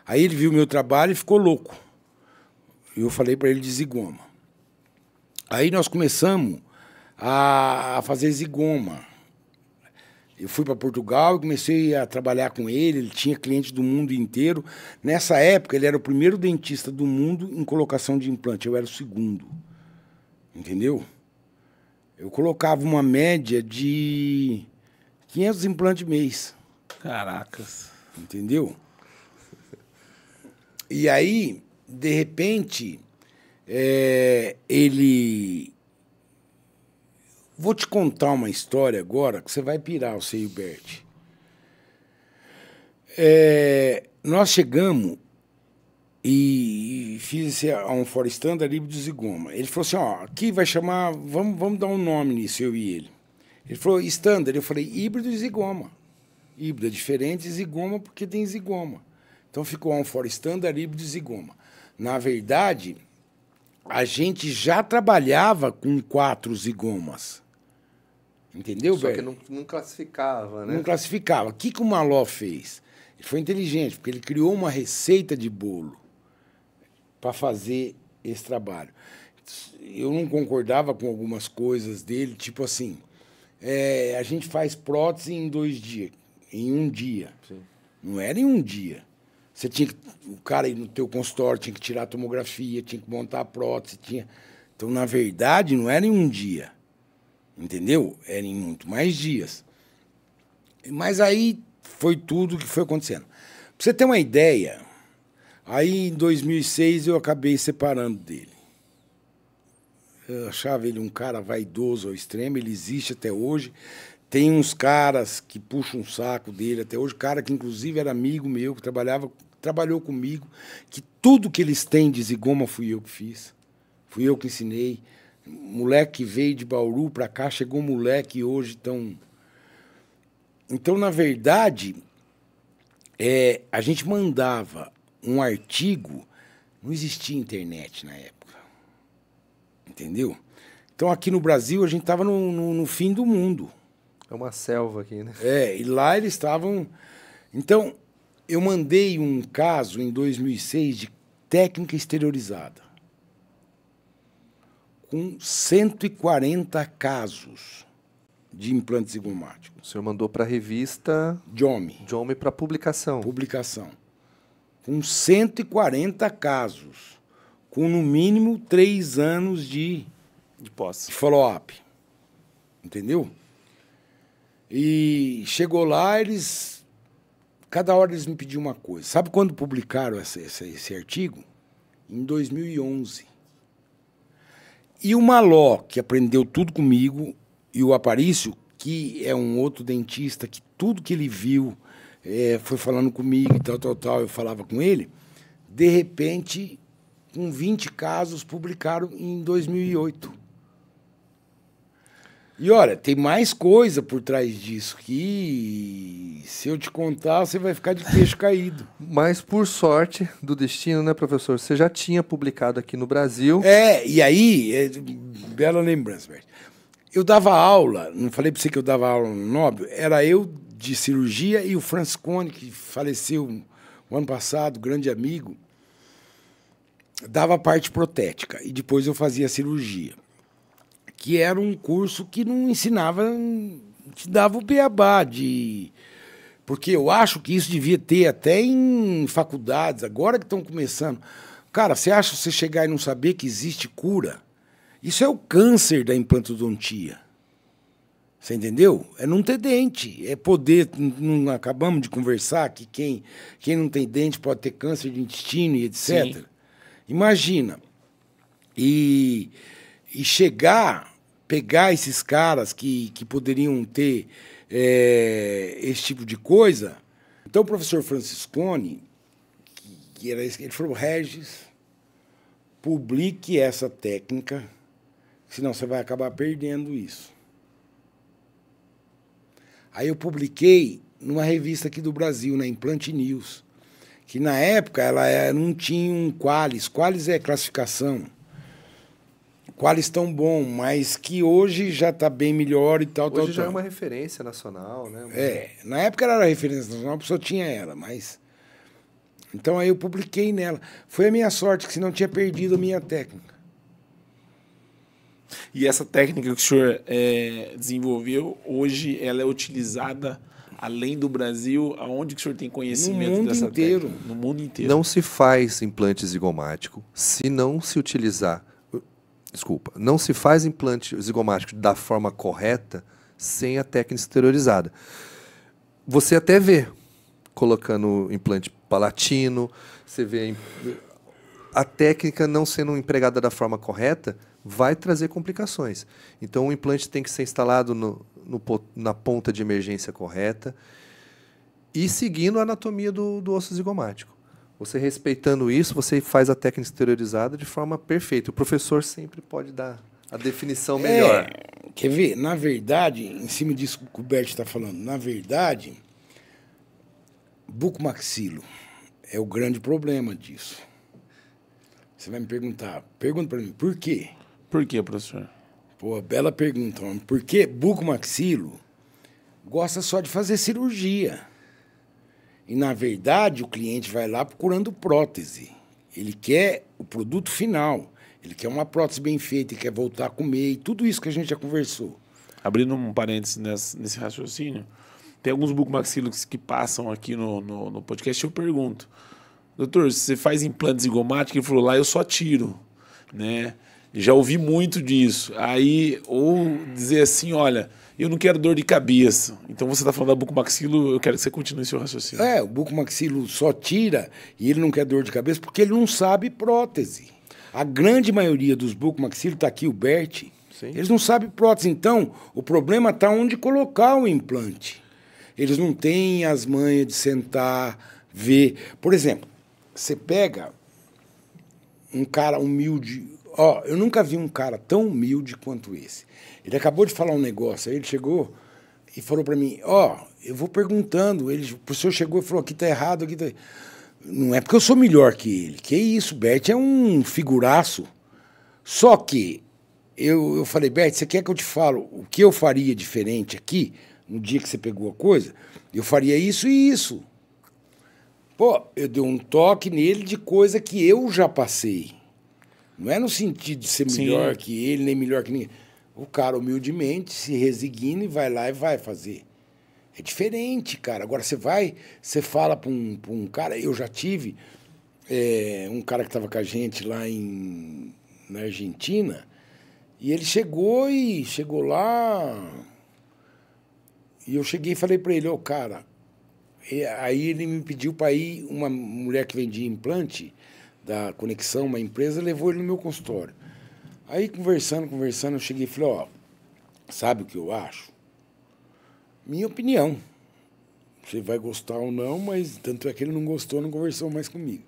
Aí ele viu meu trabalho e ficou louco. Eu falei para ele de zigoma. Aí nós começamos a fazer zigoma. Eu fui para Portugal e comecei a trabalhar com ele. Ele tinha clientes do mundo inteiro. Nessa época, ele era o primeiro dentista do mundo em colocação de implante. Eu era o segundo. Entendeu? Eu colocava uma média de 500 implantes mês. Caracas. Entendeu? E aí, de repente, ele... Vou te contar uma história agora que você vai pirar, você e o Bert. Nós chegamos e fiz esse on-for standard híbrido zigoma. Ele falou assim, ó, aqui vai chamar, vamos dar um nome nisso, eu e ele. Ele falou, standard. Eu falei, híbrido e zigoma. Híbrido é diferente, zigoma porque tem zigoma. Então ficou on-for standard híbrido e zigoma. Na verdade, a gente já trabalhava com 4 zigomas. Entendeu, Só Bert? que não classificava, né? Não classificava. O que o Maló fez? Ele foi inteligente, porque ele criou uma receita de bolo para fazer esse trabalho. Eu não concordava com algumas coisas dele, tipo assim, a gente faz prótese em 2 dias, em 1 dia. Sim. Não era em 1 dia. Você tinha que, o cara ir no teu consultório tinha que tirar a tomografia, tinha que montar a prótese, tinha. Então, na verdade, não era em 1 dia. Entendeu? Era em muito mais dias. Mas aí foi tudo que foi acontecendo. Pra você ter uma ideia, aí em 2006 eu acabei separando dele. Eu achava ele um cara vaidoso ao extremo, ele existe até hoje. Tem uns caras que puxam um saco dele até hoje, cara que inclusive era amigo meu, que trabalhou comigo, que tudo que eles têm de zigoma fui eu que fiz. Fui eu que ensinei. Moleque que veio de Bauru para cá, chegou um moleque e hoje estão... Então, na verdade, a gente mandava um artigo, não existia internet na época. Entendeu? Então, aqui no Brasil, a gente estava no fim do mundo. É uma selva aqui, né? E lá eles estavam... Então, eu mandei um caso em 2006 de técnica exteriorizada, com 140 casos de implante zigomático. O senhor mandou para a revista Jome para publicação. Com 140 casos, com no mínimo 3 anos de posse. follow-up. Entendeu? E chegou lá, cada hora eles me pediam uma coisa. Sabe quando publicaram esse artigo? Em 2011. E o Maló, que aprendeu tudo comigo, e o Aparício, que é um outro dentista, que tudo que ele viu foi falando comigo e tal, eu falava com ele, de repente, com 20 casos, publicaram em 2008. E olha, tem mais coisa por trás disso que se eu te contar, você vai ficar de queixo caído. Mas por sorte do destino, né, professor? Você já tinha publicado aqui no Brasil. E aí, bela lembrança, Bert. Eu dava aula, não falei para você que eu dava aula no Nóbio, era eu de cirurgia e o Franciscone, que faleceu o ano passado, grande amigo, dava a parte protética e depois eu fazia cirurgia, que era um curso que não ensinava, te dava o beabá de... Porque eu acho que isso devia ter até em faculdades, agora que estão começando. Cara, você acha você chegar e não saber que existe cura? Isso é o câncer da implantodontia. Você entendeu? É não ter dente, é poder... Não acabamos de conversar que quem não tem dente pode ter câncer de intestino e etc. Sim. Imagina. E pegar esses caras que poderiam ter esse tipo de coisa. Então, o professor Franciscone, ele falou, Regis, publique essa técnica, senão você vai acabar perdendo isso. Aí eu publiquei numa revista aqui do Brasil, na Implant News, que na época ela não tinha um Qualis. Qualis é classificação. Qualis tão bom, mas que hoje já está bem melhor e tal. Hoje já é uma referência nacional, né? Na época ela era referência nacional, a pessoa tinha ela, mas... Então aí eu publiquei nela. Foi a minha sorte, que senão eu tinha perdido a minha técnica. E essa técnica que o senhor desenvolveu, hoje ela é utilizada além do Brasil? Aonde que o senhor tem conhecimento dessa técnica? No mundo inteiro. Não se faz implante zigomático se não se utilizar... Desculpa, não se faz implante zigomático da forma correta sem a técnica exteriorizada. Você até vê colocando implante palatino, você vê a técnica não sendo empregada da forma correta, vai trazer complicações. Então, o implante tem que ser instalado na ponta de emergência correta e seguindo a anatomia do osso zigomático. Você respeitando isso, você faz a técnica exteriorizada de forma perfeita. O professor sempre pode dar a definição melhor. Quer ver? Na verdade, em cima disso que o Bert está falando, na verdade, bucomaxilo é o grande problema disso. Você vai me pergunta para mim, por quê? Por quê, professor? Pô, bela pergunta. Por que bucomaxilo gosta só de fazer cirurgia? E, na verdade, o cliente vai lá procurando prótese. Ele quer o produto final. Ele quer uma prótese bem feita, ele quer voltar a comer, e tudo isso que a gente já conversou. Abrindo um parênteses nesse raciocínio, tem alguns bucomaxilos que passam aqui no podcast, eu pergunto, doutor, você faz implante zigomático? Ele falou, lá eu só tiro, né? Já ouvi muito disso. Aí, ou dizer assim, olha, eu não quero dor de cabeça. Então você está falando da bucomaxilo, eu quero que você continue seu raciocínio. O bucomaxilo só tira e ele não quer dor de cabeça porque ele não sabe prótese. A grande maioria dos bucomaxilos, está aqui o Bert, sim, eles não sabem prótese. Então, o problema está onde colocar o implante. Eles não têm as manhas de sentar, ver. Por exemplo, você pega um cara humilde... eu nunca vi um cara tão humilde quanto esse. Ele acabou de falar um negócio, aí ele chegou e falou para mim, eu vou perguntando, o professor chegou e falou, aqui tá errado, aqui tá... Não é porque eu sou melhor que ele. Que isso, Bert é um figuraço. Só que eu falei, Bert, você quer que eu te falo o que eu faria diferente aqui, no dia que você pegou a coisa? Eu faria isso e isso. Pô, eu dei um toque nele de coisa que eu já passei. Não é no sentido de ser melhor que ele, nem melhor que ninguém. O cara, humildemente, se resigna e vai lá e vai fazer. É diferente, cara. Agora, você fala para um cara... Eu já tive um cara que estava com a gente lá na Argentina, e ele chegou lá... E eu cheguei e falei para ele, cara... Aí ele me pediu para ir, uma mulher que vendia implante da Conexão, uma empresa, levou ele no meu consultório. Aí, conversando, eu cheguei e falei, sabe o que eu acho? Minha opinião. Você vai gostar ou não, mas tanto é que ele não gostou, não conversou mais comigo.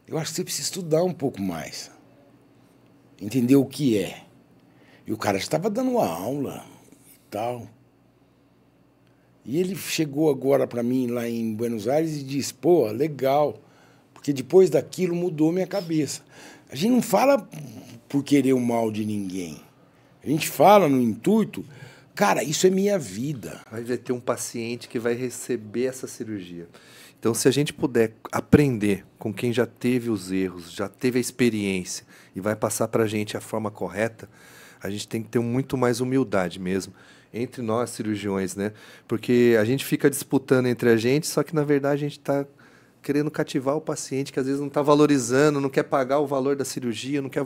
Eu acho que você precisa estudar um pouco mais. Entender o que é. E o cara estava dando uma aula. tal. E ele chegou agora para mim lá em Buenos Aires e disse, pô, legal, porque depois daquilo mudou minha cabeça. A gente não fala por querer o mal de ninguém. A gente fala no intuito, cara, isso é minha vida. Vai ter um paciente que vai receber essa cirurgia. Então, se a gente puder aprender com quem já teve os erros, já teve a experiência e vai passar para a gente a forma correta, a gente tem que ter muito mais humildade mesmo entre nós cirurgiões, né? Porque a gente fica disputando entre a gente, só que na verdade a gente está querendo cativar o paciente que às vezes não está valorizando, não quer pagar o valor da cirurgia, não quer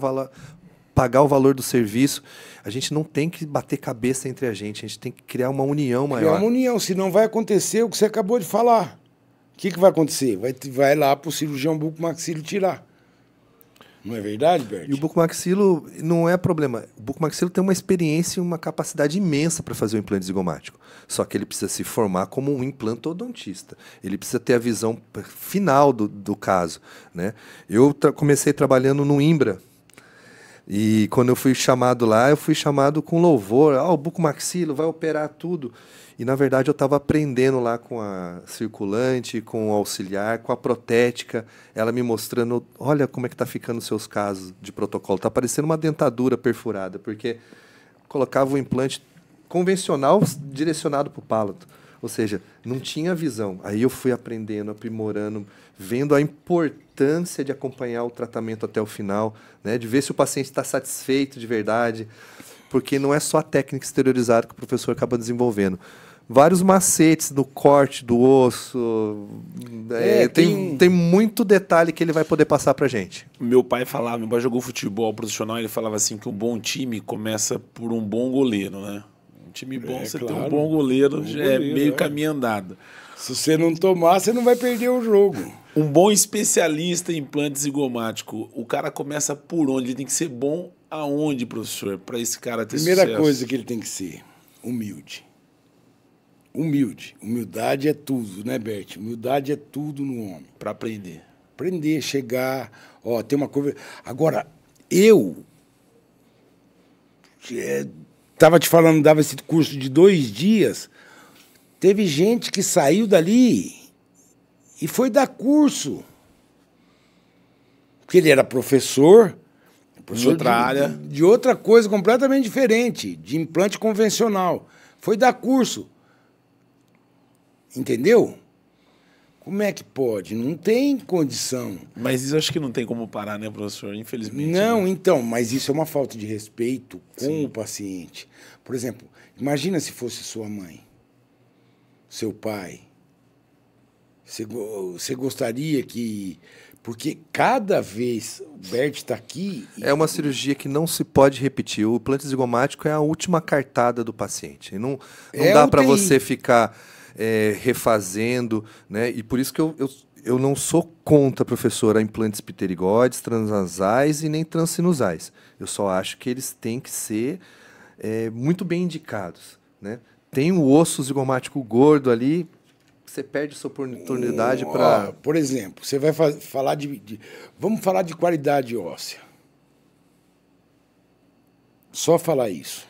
pagar o valor do serviço. A gente não tem que bater cabeça entre a gente tem que criar uma união maior. Criar uma união, senão vai acontecer o que você acabou de falar. O que vai acontecer? Vai lá para o cirurgião bucomaxilo tirar. Não é verdade, Bert? E o bucomaxilo não é problema. O bucomaxilo tem uma experiência e uma capacidade imensa para fazer o implante zigomático. Só que ele precisa se formar como um implantodontista. Ele precisa ter a visão final do caso, né? Eu comecei trabalhando no Imbra. E quando eu fui chamado lá, eu fui chamado com louvor. O bucomaxilo vai operar tudo. E, na verdade, eu estava aprendendo lá com a circulante, com o auxiliar, com a protética. Ela me mostrando, olha como é que está ficando os seus casos de protocolo. Está parecendo uma dentadura perfurada, porque colocava o implante convencional direcionado para o palato. Ou seja, não tinha visão. Aí eu fui aprendendo, aprimorando, vendo a importância de acompanhar o tratamento até o final, né? De ver se o paciente está satisfeito de verdade, porque não é só a técnica exteriorizada que o professor acaba desenvolvendo. Vários macetes no corte do osso, tem muito detalhe que ele vai poder passar pra gente. Meu pai jogou futebol profissional, ele falava assim que um bom time começa por um bom goleiro, né? Um time bom, você tem um bom goleiro, já é meio caminho andado. Se você não tomar, você não vai perder o jogo. Um bom especialista em implante zigomático, o cara começa por onde? Ele tem que ser bom aonde, professor, para esse cara ter sucesso? Primeira coisa que ele tem que ser, humilde. Humildade é tudo, né, Bert? Humildade é tudo no homem. Para aprender. Aprender, chegar, tem uma coisa... Agora, eu estava te falando, dava esse curso de 2 dias, teve gente que saiu dali e foi dar curso. Porque ele era professor de outra área. De outra coisa completamente diferente, de implante convencional. Foi dar curso. Entendeu? Como é que pode? Não tem condição. Mas isso acho que não tem como parar, né, professor? Infelizmente. Não, né? Então, mas isso é uma falta de respeito com o paciente. Por exemplo, imagina se fosse sua mãe, seu pai. Você gostaria que... Porque cada vez o Bert está aqui... É uma cirurgia que não se pode repetir. O implante zigomático é a última cartada do paciente. Não dá para você ficar... refazendo, né? E por isso que eu não sou contra, professor, a implantes pterigóides, transnasais e nem transsinusais. Eu só acho que eles têm que ser muito bem indicados, né? Tem o osso zigomático gordo ali, você perde sua oportunidade para... Por exemplo, você vai falar vamos falar de qualidade óssea. Só falar isso.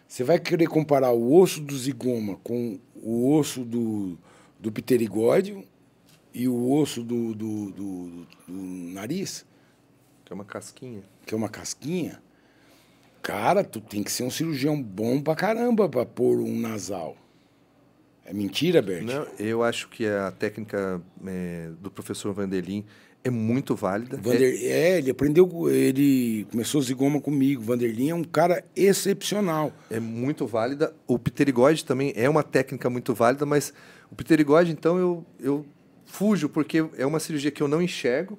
Você vai querer comparar o osso do zigoma com o osso do pterigóide e o osso do nariz? Que é uma casquinha. Que é uma casquinha. Cara, tu tem que ser um cirurgião bom pra caramba pra pôr um nasal. É mentira, Bert? Não, eu acho que a técnica do professor Vanderlin é muito válida. Ele aprendeu, ele começou zigoma comigo. Vanderlin é um cara excepcional. É muito válida. O pterigóide também é uma técnica muito válida, mas o pterigóide, então, eu fujo, porque é uma cirurgia que eu não enxergo.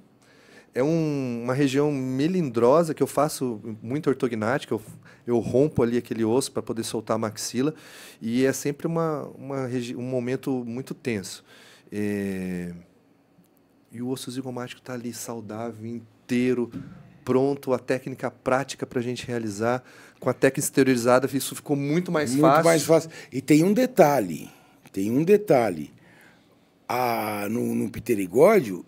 É uma região melindrosa, que eu faço muito ortognática, eu rompo ali aquele osso para poder soltar a maxila, e é sempre um momento muito tenso. E o osso zigomático está ali saudável, inteiro, pronto, a técnica prática para a gente realizar. Com a técnica exteriorizada, isso ficou muito mais fácil. Muito mais fácil. E tem um detalhe. No pterigóide,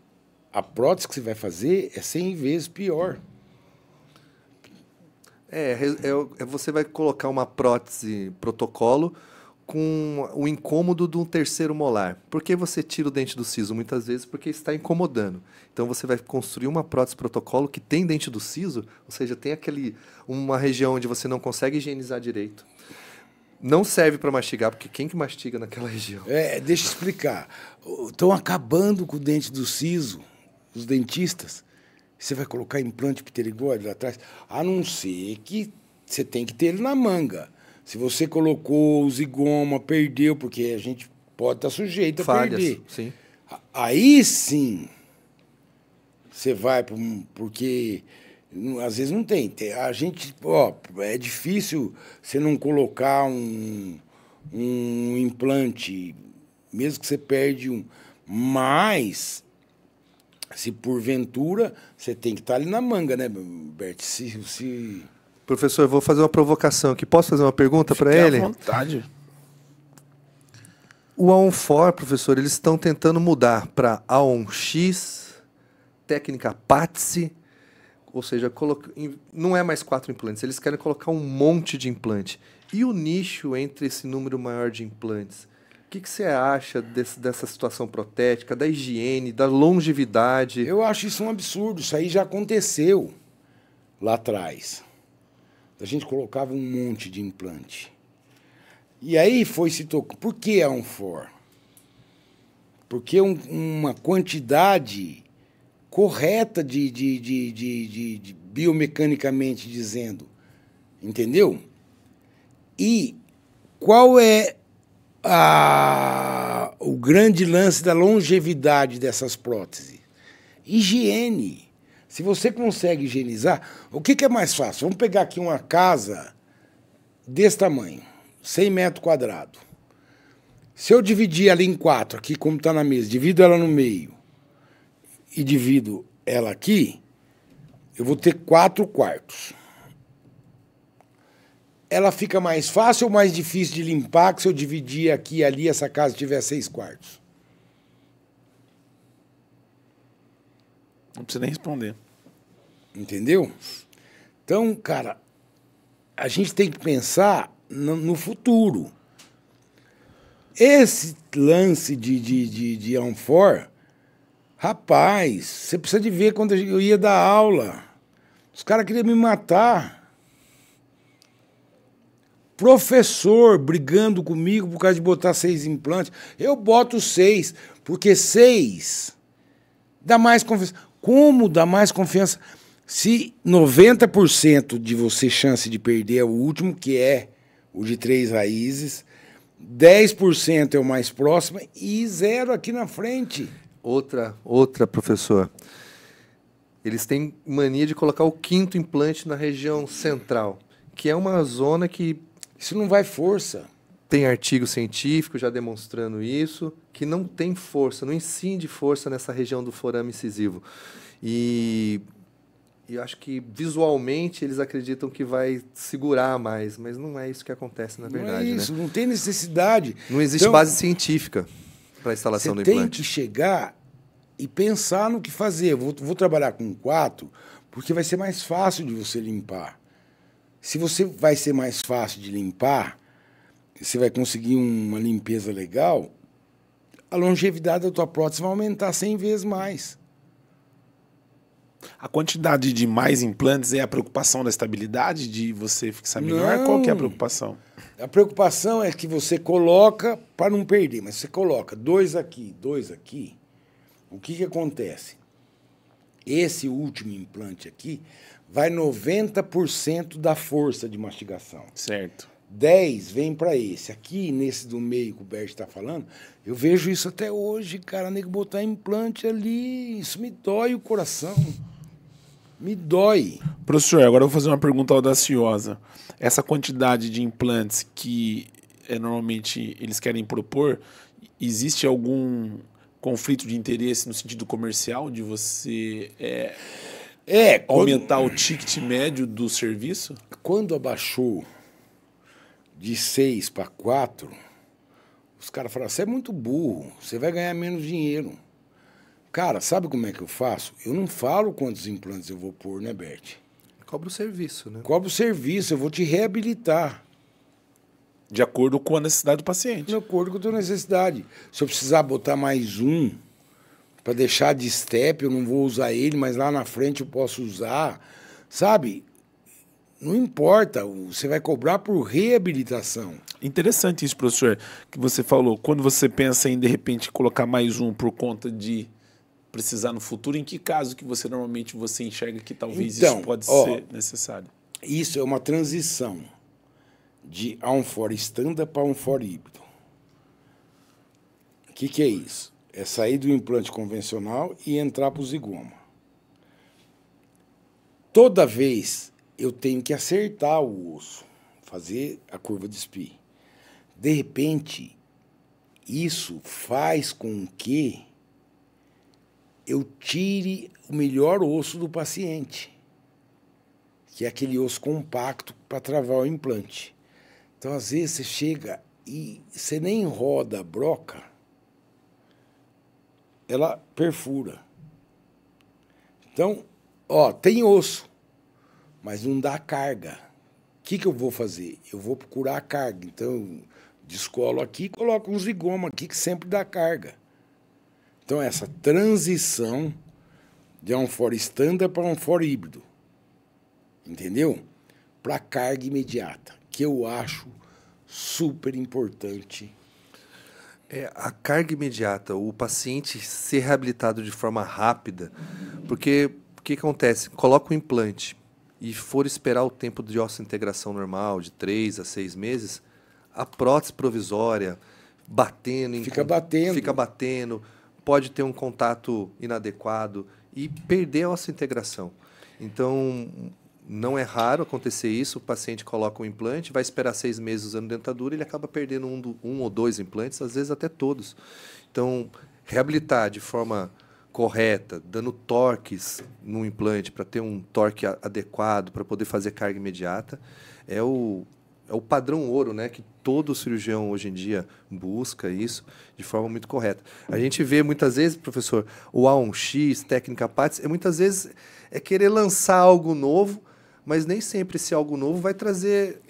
a prótese que você vai fazer é 100 vezes pior. Você vai colocar uma prótese protocolo com o incômodo de um terceiro molar. Por que você tira o dente do siso? Muitas vezes porque está incomodando. Então você vai construir uma prótese protocolo que tem dente do siso, ou seja, tem uma região onde você não consegue higienizar direito. Não serve para mastigar, porque quem que mastiga naquela região? Deixa eu explicar. Estão acabando com o dente do siso, os dentistas. Você vai colocar implante pterigóide lá atrás, a não ser que você tem que ter ele na manga. Se você colocou o zigoma, perdeu, porque a gente pode estar sujeito a perder. Sim. Aí sim, você vai, porque às vezes não tem. A gente, é difícil você não colocar um implante, mesmo que você perde um. Mas, se porventura, você tem que estar ali na manga, né, Bert? Professor, eu vou fazer uma provocação aqui. Posso fazer uma pergunta para ele? Fique à vontade. O AON-FOR, professor, eles estão tentando mudar para AON-X, técnica PATSI, ou seja, não é mais 4 implantes, eles querem colocar um monte de implante. E o nicho entre esse número maior de implantes? O que você acha dessa situação protética, da higiene, da longevidade? Eu acho isso um absurdo. Isso aí já aconteceu lá atrás. A gente colocava um monte de implante. E aí foi se tocando. Por que AON-FOR? Porque uma quantidade correta de biomecanicamente dizendo. Entendeu? E qual é o grande lance da longevidade dessas próteses? Higiene. Se você consegue higienizar, o que é mais fácil? Vamos pegar aqui uma casa desse tamanho, 100 metros quadrados. Se eu dividir ela em 4, aqui como está na mesa, divido ela no meio e divido ela aqui, eu vou ter 4 quartos. Ela fica mais fácil ou mais difícil de limpar que se eu dividir aqui e ali, essa casa tiver 6 quartos? Não precisa nem responder. Entendeu? Então, cara, a gente tem que pensar no futuro. Esse lance de AON-FOR, rapaz, você precisa de ver quando eu ia dar aula. Os caras queriam me matar. Professor brigando comigo por causa de botar 6 implantes. Eu boto 6, porque 6 dá mais confiança. Como dá mais confiança? Se 90% de você chance de perder é o último, que é o de 3 raízes, 10% é o mais próximo e 0 aqui na frente. Outra, professor. Eles têm mania de colocar o 5º implante na região central, que é uma zona que... Isso não vai força. Tem artigo científico já demonstrando isso, que não tem força, não incide força nessa região do forame incisivo. E eu acho que visualmente eles acreditam que vai segurar mais, mas não é isso que acontece na verdade. Não é isso, né? Não tem necessidade. Não existe base científica para a instalação do implante. Você tem que chegar e pensar no que fazer. Vou trabalhar com 4, porque vai ser mais fácil de você limpar. Se você vai ser mais fácil de limpar, você vai conseguir uma limpeza legal, a longevidade da tua prótese vai aumentar 100 vezes mais. A quantidade de mais implantes é a preocupação da estabilidade, de você fixar melhor? Não. Qual que é a preocupação? A preocupação é que você coloca para não perder, mas você coloca 2 aqui, 2 aqui, o que acontece? Esse último implante aqui vai 90% da força de mastigação. Certo. 10 vem para esse. Aqui, nesse do meio que o Bert está falando, eu vejo isso até hoje, cara, nego botar implante ali, isso me dói o coração. Me dói. Professor, agora eu vou fazer uma pergunta audaciosa. Essa quantidade de implantes que normalmente eles querem propor, existe algum conflito de interesse no sentido comercial de você aumentar o ticket médio do serviço? Quando abaixou de 6 para 4, os caras falaram, você é muito burro, você vai ganhar menos dinheiro. Cara, sabe como é que eu faço? Eu não falo quantos implantes eu vou pôr, né, Bert? Cobra o serviço, né? Cobra o serviço, eu vou te reabilitar. De acordo com a necessidade do paciente. De acordo com a tua necessidade. Se eu precisar botar mais um para deixar de step, eu não vou usar ele, mas lá na frente eu posso usar. Sabe? Não importa, você vai cobrar por reabilitação. Interessante isso, professor, que você falou. Quando você pensa em, de repente, colocar mais um por conta de precisar no futuro, em que caso que você normalmente você enxerga que talvez Então, isso pode ser necessário? Isso é uma transição de on-for standard para on-for híbrido. O que é isso? É sair do implante convencional e entrar para o zigoma. Toda vez eu tenho que acertar o osso, fazer a curva de Spee. De repente, isso faz com que eu tire o melhor osso do paciente, que é aquele osso compacto para travar o implante. Então, às vezes, você chega e você nem roda a broca, ela perfura. Então, tem osso, mas não dá carga. O que eu vou fazer? Eu vou procurar a carga. Então, eu descolo aqui e coloco um zigoma aqui que sempre dá carga. Então, essa transição de on-for standard para on-for híbrido, entendeu? Para carga imediata, que eu acho super importante. A carga imediata, o paciente ser reabilitado de forma rápida, porque o que acontece? Coloca o implante e for esperar o tempo de osseointegração normal, de 3 a 6 meses, a prótese provisória Fica batendo, pode ter um contato inadequado e perder a osseointegração. Então, não é raro acontecer isso, o paciente coloca um implante, vai esperar 6 meses usando dentadura e ele acaba perdendo um ou dois implantes, às vezes até todos. Então, reabilitar de forma correta, dando torques no implante para ter um torque adequado, para poder fazer carga imediata, é o padrão ouro, né, que todo cirurgião hoje em dia busca isso de forma muito correta. A gente vê muitas vezes, professor, o A1X, técnica PATS, muitas vezes é querer lançar algo novo, mas nem sempre esse algo novo vai trazer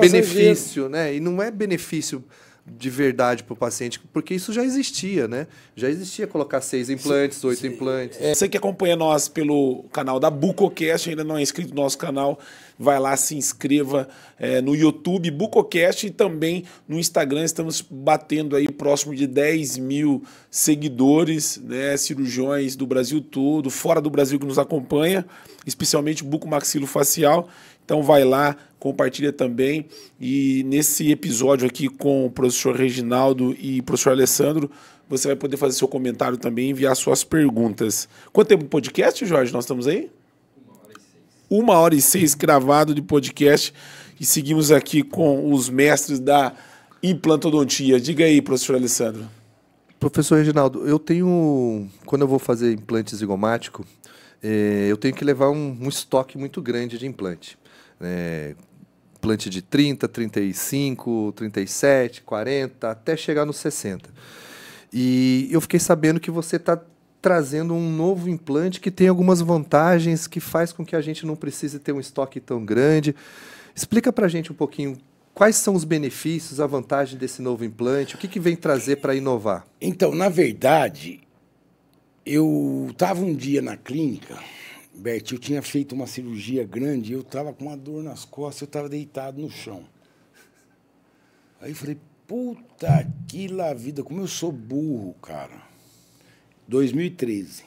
benefício, né? E não é benefício de verdade para o paciente, porque isso já existia, né? Já existia colocar 6 implantes, 8 implantes. Você que acompanha nós pelo canal da Bucocast, ainda não é inscrito no nosso canal, vai lá, se inscreva no YouTube, Bucocast, e também no Instagram. Estamos batendo aí próximo de 10 mil seguidores, né, cirurgiões do Brasil todo, fora do Brasil que nos acompanha, especialmente bucomaxilofacial. Então vai lá, compartilha também. E nesse episódio aqui com o professor Reginaldo e o professor Alessandro, você vai poder fazer seu comentário também, enviar suas perguntas. Quanto tempo de podcast, Jorge, nós estamos aí? 1h06 gravado de podcast. E seguimos aqui com os mestres da implantodontia. Diga aí, professor Alessandro. Professor Reginaldo, quando eu vou fazer implante zigomático, eu tenho que levar um estoque muito grande de implante. Implante de 30, 35, 37, 40, até chegar nos 60. E eu fiquei sabendo que você está trazendo um novo implante que tem algumas vantagens, que faz com que a gente não precise ter um estoque tão grande. Explica para a gente um pouquinho quais são os benefícios, a vantagem desse novo implante, o que vem trazer para inovar? Então, na verdade, eu estava um dia na clínica, Bert, eu tinha feito uma cirurgia grande, eu estava com uma dor nas costas, eu estava deitado no chão. Aí eu falei, puta que lá vida, como eu sou burro, cara. 2013.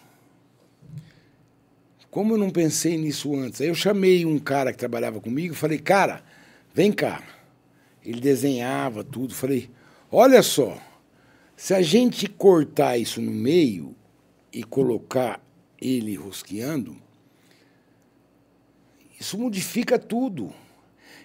Como eu não pensei nisso antes? Aí eu chamei um cara que trabalhava comigo e falei, cara, vem cá. Ele desenhava tudo. Falei, olha só, se a gente cortar isso no meio e colocar ele rosqueando, isso modifica tudo.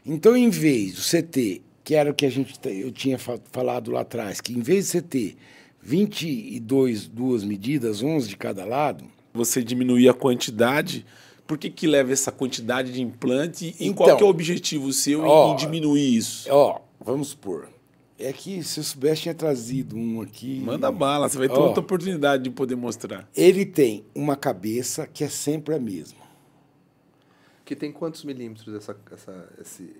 Então, em vez de você ter, que era o que eu tinha falado lá atrás, que em vez de você ter 22 medidas, 11 de cada lado, você diminuir a quantidade. Por que leva essa quantidade de implante e qual que é o objetivo seu em diminuir isso? Vamos supor. É que se eu soubesse, tinha trazido um aqui. Manda bala, você vai ter outra oportunidade de poder mostrar. Ele tem uma cabeça que é sempre a mesma. O Que tem quantos milímetros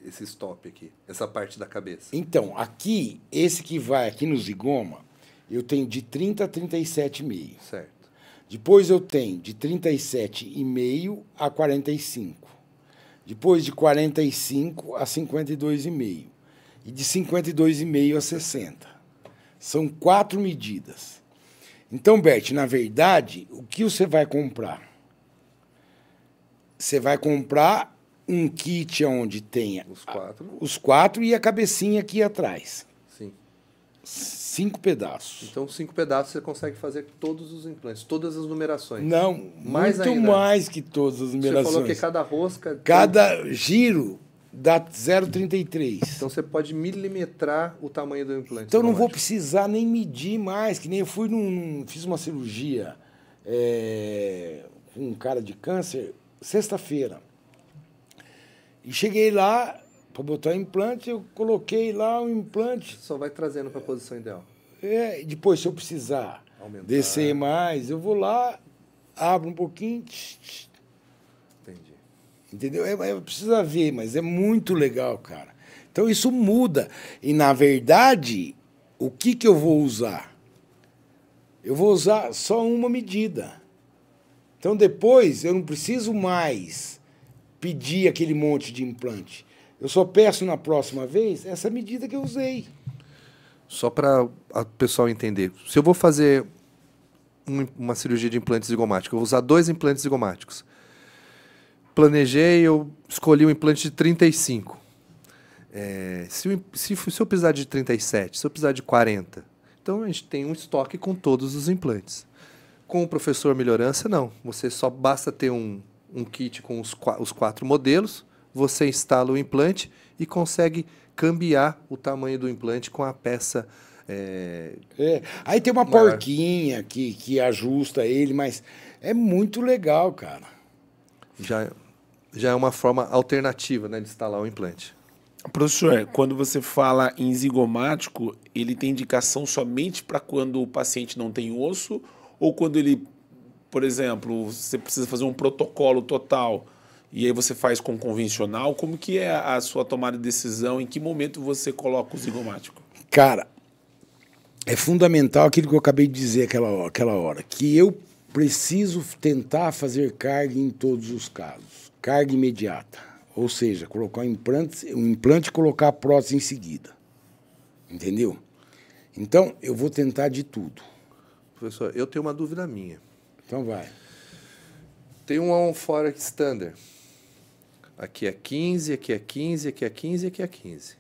esse stop aqui? Essa parte da cabeça? Então, aqui, esse que vai aqui no zigoma, eu tenho de 30 a 37,5. Certo. Depois eu tenho de 37,5 a 45. Depois de 45 a 52,5. E de 52,5 a 60. São 4 medidas. Então, Bert, na verdade, o que você vai comprar? Você vai comprar um kit onde tenha os 4 e a cabecinha aqui atrás. Sim. 5 pedaços. Então, 5 pedaços você consegue fazer todos os implantes, todas as numerações. Não, mais muito ainda. Mais que todas as numerações. Você falou que cada rosca... Cada giro dá 0,33. Então, você pode milimetrar o tamanho do implante. Então, eu não vou precisar nem medir mais, que nem eu fui fiz uma cirurgia com um cara de câncer sexta-feira. E cheguei lá para botar o implante, eu coloquei lá o implante. Só vai trazendo para a posição ideal. Depois, se eu precisar aumentar, descer mais, eu vou lá, abro um pouquinho. Entendi. Entendeu? Precisa ver, mas é muito legal, cara. Então, isso muda. E, na verdade, o que eu vou usar? Eu vou usar só uma medida. Então, depois, eu não preciso mais pedir aquele monte de implante. Eu só peço na próxima vez essa medida que eu usei. Só para o pessoal entender. Se eu vou fazer uma cirurgia de implante zigomático, eu vou usar 2 implantes zigomáticos. Planejei, eu escolhi um implante de 35. Se eu precisar de 37, se eu precisar de 40, então a gente tem um estoque com todos os implantes. Com o professor Melhorança, não. Você só basta ter um kit com os 4 modelos, você instala o implante e consegue cambiar o tamanho do implante com a peça. Aí tem uma maior. porquinha que ajusta ele, mas é muito legal, cara. Já é uma forma alternativa, né, de instalar o implante. Professor, quando você fala em zigomático, ele tem indicação somente para quando o paciente não tem osso ou quando ele, por exemplo, você precisa fazer um protocolo total e aí você faz com convencional? Como que é a sua tomada de decisão? Em que momento você coloca o zigomático? Cara, é fundamental aquilo que eu acabei de dizer aquela hora, que eu preciso tentar fazer carga em todos os casos. Carga imediata. Ou seja, colocar um implante e colocar a prótese em seguida. Entendeu? Então, eu vou tentar de tudo. Professor, eu tenho uma dúvida minha. Então vai. Tem um on-forex standard. Aqui é 15, aqui é 15, aqui é 15, aqui é 15.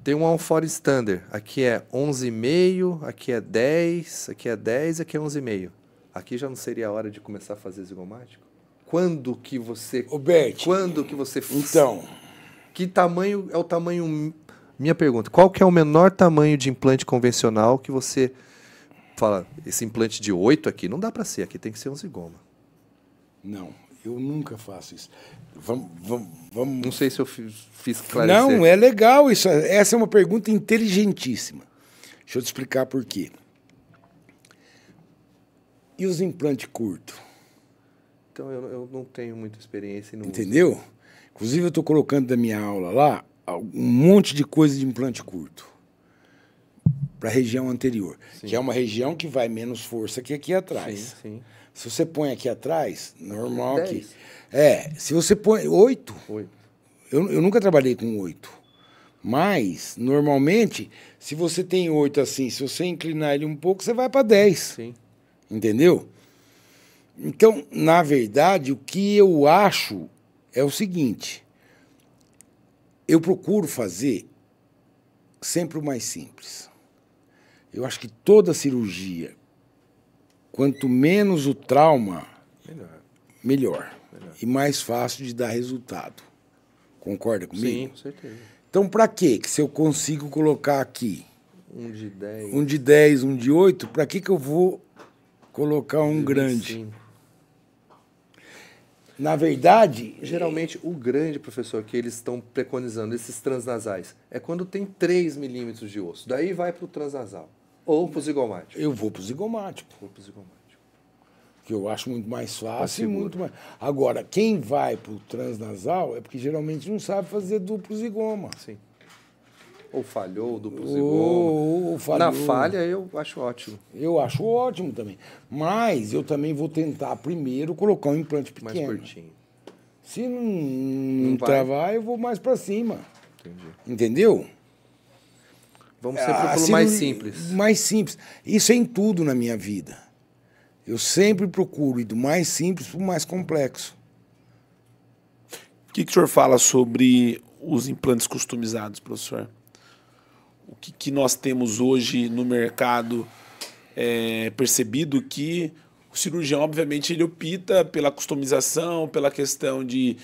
Tem um on-forex standard. Aqui é 11,5, aqui é 10, aqui é 10, aqui é 11,5. Aqui já não seria a hora de começar a fazer zigomático? Quando que você... Bert, quando que você... Então... Que tamanho é o tamanho... Minha pergunta, qual que é o menor tamanho de implante convencional que você fala, esse implante de 8 aqui não dá para ser, aqui tem que ser um zigoma? Não, eu nunca faço isso. Vamos... Não sei se eu fiz esclarecer. Não, é legal isso. Essa é uma pergunta inteligentíssima. Deixa eu te explicar por quê. E os implantes curtos? Então, eu não tenho muita experiência. Não entendeu? Uso. Inclusive, eu estou colocando da minha aula lá um monte de coisa de implante curto para a região anterior, sim, que é uma região que vai menos força que aqui atrás. Sim, sim. Se você põe aqui atrás, normal 10. que... se você põe 8. Eu nunca trabalhei com 8. Mas, normalmente, se você tem 8 assim, se você inclinar ele um pouco, você vai para 10. Sim. Entendeu? Então, na verdade, o que eu acho é o seguinte. Eu procuro fazer sempre o mais simples. Eu acho que toda cirurgia, quanto menos o trauma, melhor. E mais fácil de dar resultado. Concorda comigo? Sim, com certeza. Então, para quê? Que se eu consigo colocar aqui um de 10, um de 10, um de 8, para que eu vou colocar um grande? 25. Na verdade... Geralmente, o grande, professor, que eles estão preconizando, esses transnasais, é quando tem 3 milímetros de osso. Daí vai para o transnasal. Ou para o zigomático. Eu vou para o zigomático. Que eu acho muito mais fácil e muito mais... Agora, quem vai para o transnasal é porque geralmente não sabe fazer duplo zigoma. Sim. Ou falhou, duplo zigoma. Ou falhou. Na falha, eu acho ótimo. Eu acho ótimo também. Mas eu também vou tentar primeiro colocar um implante Mais pequeno. curtinho. Se não travar, eu vou mais para cima. Entendi. Entendeu? Vamos sempre pelo mais simples. Mais simples. Isso é em tudo na minha vida. Eu sempre procuro ir do mais simples para o mais complexo. O que o senhor fala sobre os implantes customizados, professor? O que nós temos hoje no mercado percebido que o cirurgião, obviamente, ele opta pela customização, pela questão de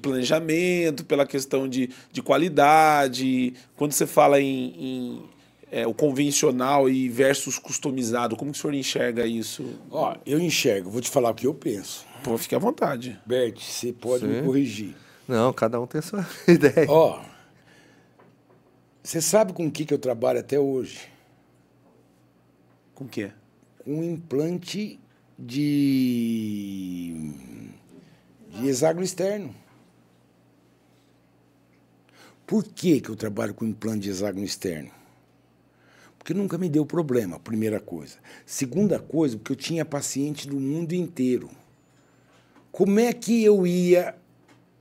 planejamento, pela questão de qualidade. Quando você fala em o convencional e versus customizado, como que o senhor enxerga isso? Ó, eu enxergo, vou te falar o que eu penso. Pô, fique à vontade. Bert, você pode me corrigir. Não, cada um tem a sua ideia. Ó, você sabe com o que eu trabalho até hoje? Com o quê? Com implante de hexágono externo. Por que eu trabalho com implante de hexágono externo? Porque nunca me deu problema, primeira coisa. Segunda coisa, porque eu tinha paciente do mundo inteiro. Como é que eu ia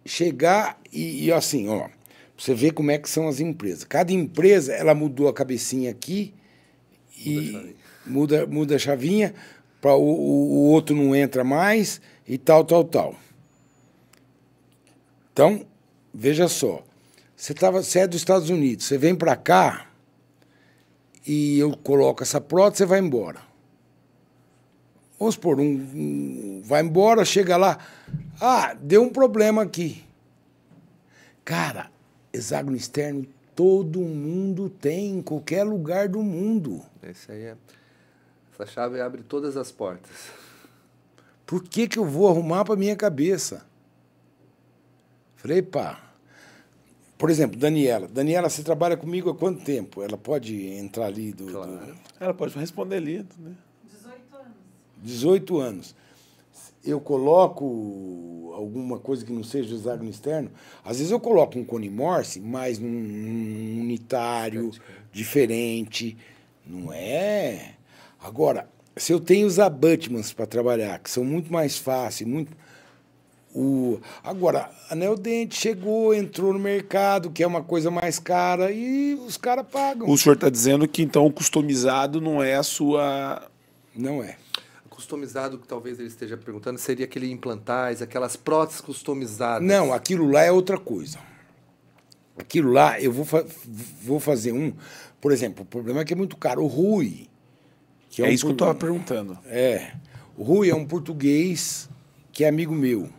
chegar e assim, ó, você vê como é que são as empresas. Cada empresa, ela mudou a cabecinha aqui e muda a chavinha, para o outro não entra mais e tal. Então, veja só, você é dos Estados Unidos, você vem para cá e eu coloco essa prótese, você vai embora. Vamos supor, vai embora, chega lá, deu um problema aqui. Cara, hexágono externo todo mundo tem, em qualquer lugar do mundo. Essa chave abre todas as portas. Por que eu vou arrumar para minha cabeça? Falei, pá. Por exemplo, Daniela. Daniela, você trabalha comigo há quanto tempo? Ela pode entrar ali Claro. Ela pode responder ali. Né? 18 anos. 18 anos. Eu coloco alguma coisa que não seja hexágono externo. Às vezes eu coloco um cone Morse, mas num unitário, diferente. Não é? Agora, se eu tenho os abutments para trabalhar, que são muito mais fáceis, Agora, anel dente chegou, entrou no mercado, que é uma coisa mais cara, e os caras pagam. O senhor está dizendo que, então, o customizado não é a sua... Não é. Customizado, que talvez ele esteja perguntando, seria aquele implantais, aquelas próteses customizadas. Não, aquilo lá é outra coisa. Aquilo lá, eu vou fazer por exemplo, o problema é que é muito caro. O Rui... Que isso que eu estava perguntando. O Rui é um português que é amigo meu,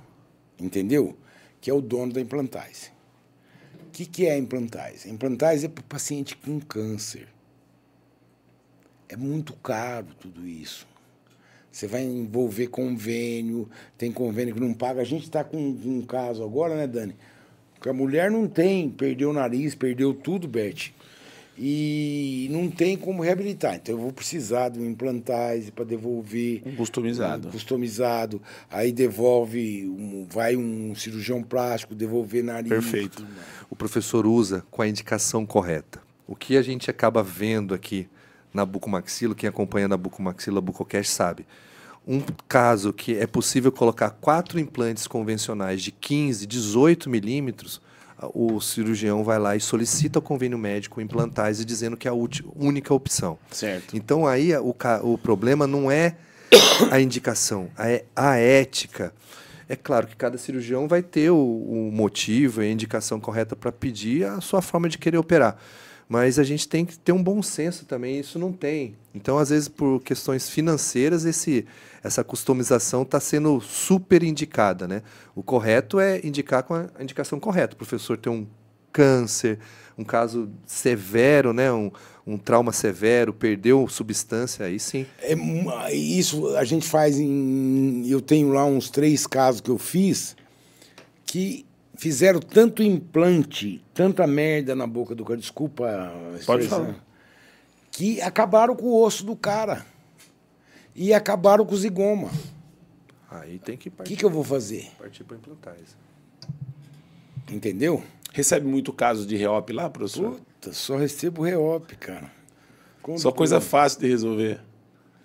entendeu? Que é o dono da Implantais. O que é a Implantais? A Implantais é para o paciente com câncer. É muito caro tudo isso. Você vai envolver convênio, tem convênio que não paga. A gente está com um caso agora, né, Dani? Que a mulher não tem, perdeu o nariz, perdeu tudo, Bert. E não tem como reabilitar. Então, eu vou precisar de um Implantais para devolver. Um customizado. Customizado. Aí devolve, vai um cirurgião plástico, devolver nariz. Perfeito. O professor usa com a indicação correta. O que a gente acaba vendo aqui na bucomaxila, quem acompanha na bucomaxila, Bucocast sabe. Um caso que é possível colocar 4 implantes convencionais de 15, 18 milímetros, o cirurgião vai lá e solicita ao convênio médico Implantais, dizendo que é a única opção. Certo. Então, aí o problema não é a indicação, é a ética. É claro que cada cirurgião vai ter o motivo e a indicação correta para pedir a sua forma de querer operar. Mas a gente tem que ter um bom senso também, isso não tem. Então, às vezes, por questões financeiras, essa customização está sendo super indicada, né? O correto é indicar com a indicação correta. O professor tem um câncer, um caso severo, né? Um trauma severo, perdeu substância, aí sim. Isso a gente faz eu tenho lá uns 3 casos que eu fiz que fizeram tanto implante, tanta merda na boca do cara, desculpa a expressão, Pode falar. que acabaram com o osso do cara. E acabaram com o zigoma. Aí tem que O partir, que eu vou fazer? partir para implantais. Entendeu? Recebe muito caso de reop lá, professor? Puta, só recebo reop, cara. Só coisa fácil de resolver.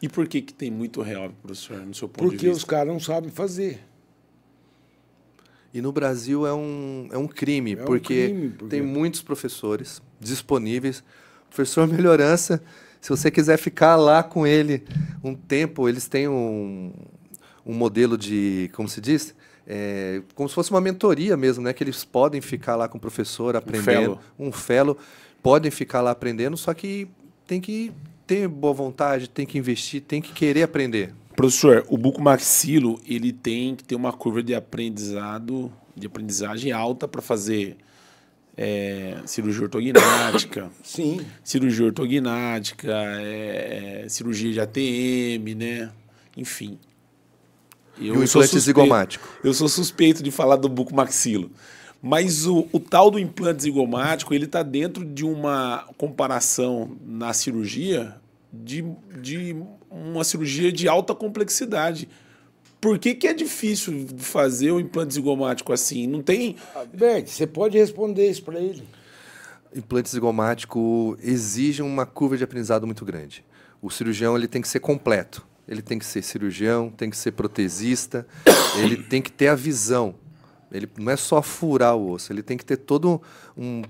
E por que tem muito reop, professor, no seu ponto de Porque vista? os caras não sabem fazer. E no Brasil é um crime, um porque crime, porque- tem muitos professores disponíveis. Professor Melhorança, se você quiser ficar lá com ele um tempo, eles têm um modelo de, como se diz? Como se fosse uma mentoria mesmo, né? Que eles podem ficar lá com o professor aprendendo. Um fellow. Podem ficar lá aprendendo, só que tem que ter boa vontade, tem que investir, tem que querer aprender. Professor, o bucomaxilo, ele tem que ter uma curva de aprendizagem alta para fazer cirurgia ortognática, Sim. cirurgia ortognática, cirurgia de ATM, né? Enfim. E o implante zigomático? Eu sou suspeito de falar do bucomaxilo. Mas o tal do implante zigomático, ele está dentro de uma comparação na cirurgia de uma cirurgia de alta complexidade. Por que é difícil de fazer o implante zigomático assim? Não tem... Bert, você pode responder isso para ele. Implante zigomático exige uma curva de aprendizado muito grande. O cirurgião ele tem que ser completo. Ele tem que ser cirurgião, tem que ser protesista, ele tem que ter a visão. Ele não é só furar o osso, ele tem que ter todo um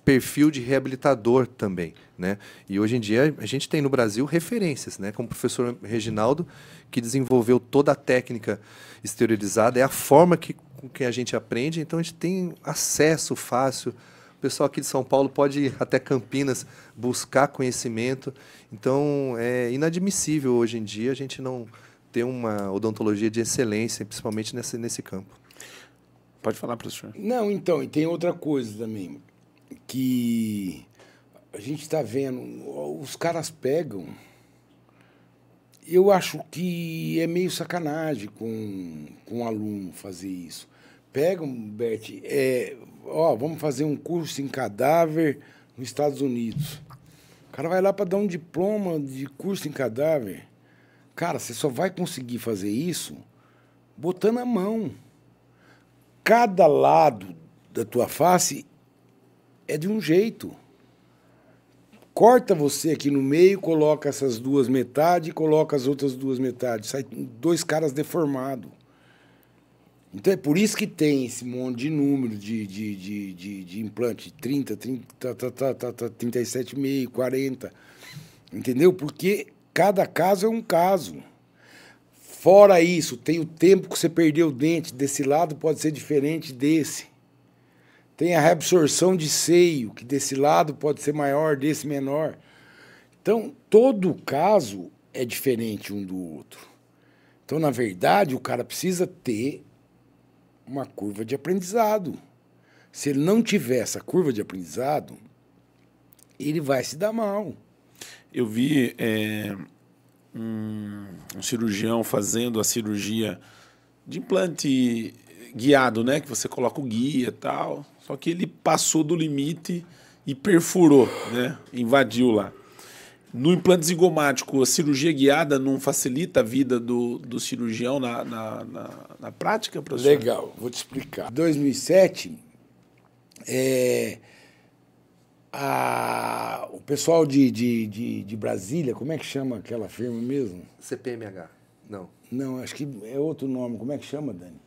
perfil de reabilitador também, né? E hoje em dia a gente tem no Brasil referências, né? Como o professor Reginaldo, que desenvolveu toda a técnica exteriorizada, é a forma com que a gente aprende, então a gente tem acesso fácil. O pessoal aqui de São Paulo pode ir até Campinas buscar conhecimento. Então é inadmissível hoje em dia a gente não ter uma odontologia de excelência, principalmente nesse campo. Pode falar, professor. Não, então, e tem outra coisa também, que a gente está vendo, os caras pegam, eu acho que é meio sacanagem com um aluno fazer isso. Pegam, Bert, vamos fazer um curso em cadáver nos Estados Unidos. O cara vai lá para dar um diploma de curso em cadáver. Cara, você só vai conseguir fazer isso botando a mão. Cada lado da tua face é de um jeito. Corta você aqui no meio, coloca essas duas metades e coloca as outras duas metades. Sai dois caras deformados. Então é por isso que tem esse monte de número de implante, 30, 37,5, 40. Entendeu? Porque cada caso é um caso. Fora isso, tem o tempo que você perdeu o dente. Desse lado pode ser diferente desse. Tem a reabsorção de seio, que desse lado pode ser maior, desse menor. Então, todo caso é diferente um do outro. Então, na verdade, o cara precisa ter uma curva de aprendizado. Se ele não tiver essa curva de aprendizado, ele vai se dar mal. Eu vi um cirurgião fazendo a cirurgia de implante guiado, né? Que você coloca o guia e tal. Só que ele passou do limite e perfurou, né? Invadiu lá. No implante zigomático, a cirurgia guiada não facilita a vida do cirurgião na prática, professor? Legal, vou te explicar. Em 2007, o pessoal de Brasília, como é que chama aquela firma mesmo? CPMH, não. Não, acho que é outro nome. Como é que chama, Dani?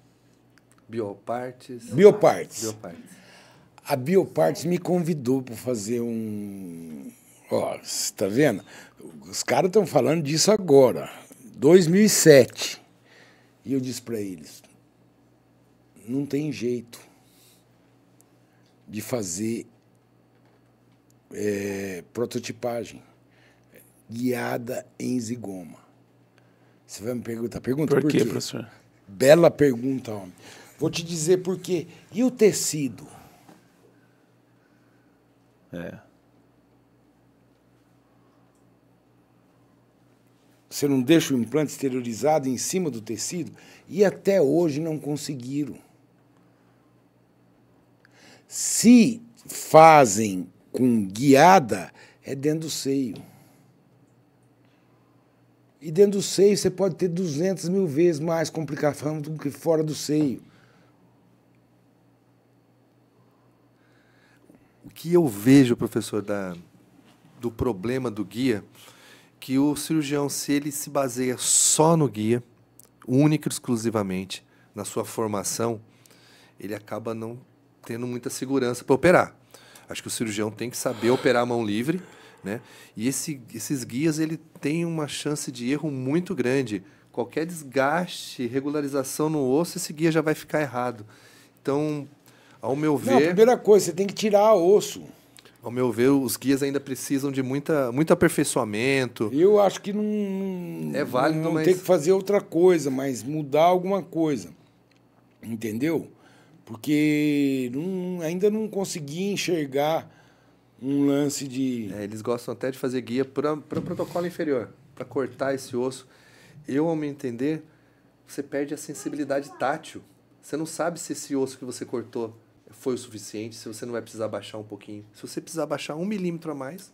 Biopartes. Biopartes. A Biopartes me convidou para fazer um... Ó, você está vendo? Os caras estão falando disso agora, 2007. E eu disse para eles, não tem jeito de fazer prototipagem guiada em zigoma. Você vai me perguntar, pergunta por quê? Professor? Bela pergunta, homem. Vou te dizer por quê. E o tecido? Você não deixa o implante exteriorizado em cima do tecido? E até hoje não conseguiram. Se fazem com guiada, é dentro do seio. E dentro do seio você pode ter 200 mil vezes mais complicação do que fora do seio. O que eu vejo, professor, do problema do guia, que o cirurgião, se ele se baseia só no guia, única e exclusivamente na sua formação, ele acaba não tendo muita segurança para operar. Acho que o cirurgião tem que saber operar a mão livre, né? E esses guias, ele tem uma chance de erro muito grande. Qualquer desgaste, regularização no osso, esse guia já vai ficar errado. Então, ao meu ver... Não, a primeira coisa, você tem que tirar osso. Ao meu ver, os guias ainda precisam de muito aperfeiçoamento. Eu acho que não... É válido, não mas... tem que fazer outra coisa, mas mudar alguma coisa. Entendeu? Porque ainda não consegui enxergar um lance de... eles gostam até de fazer guia para protocolo inferior, para cortar esse osso. Eu, ao me entender, você perde a sensibilidade tátil. Você não sabe se esse osso que você cortou foi o suficiente, se você não vai precisar baixar um pouquinho. Se você precisar baixar 1 milímetro a mais,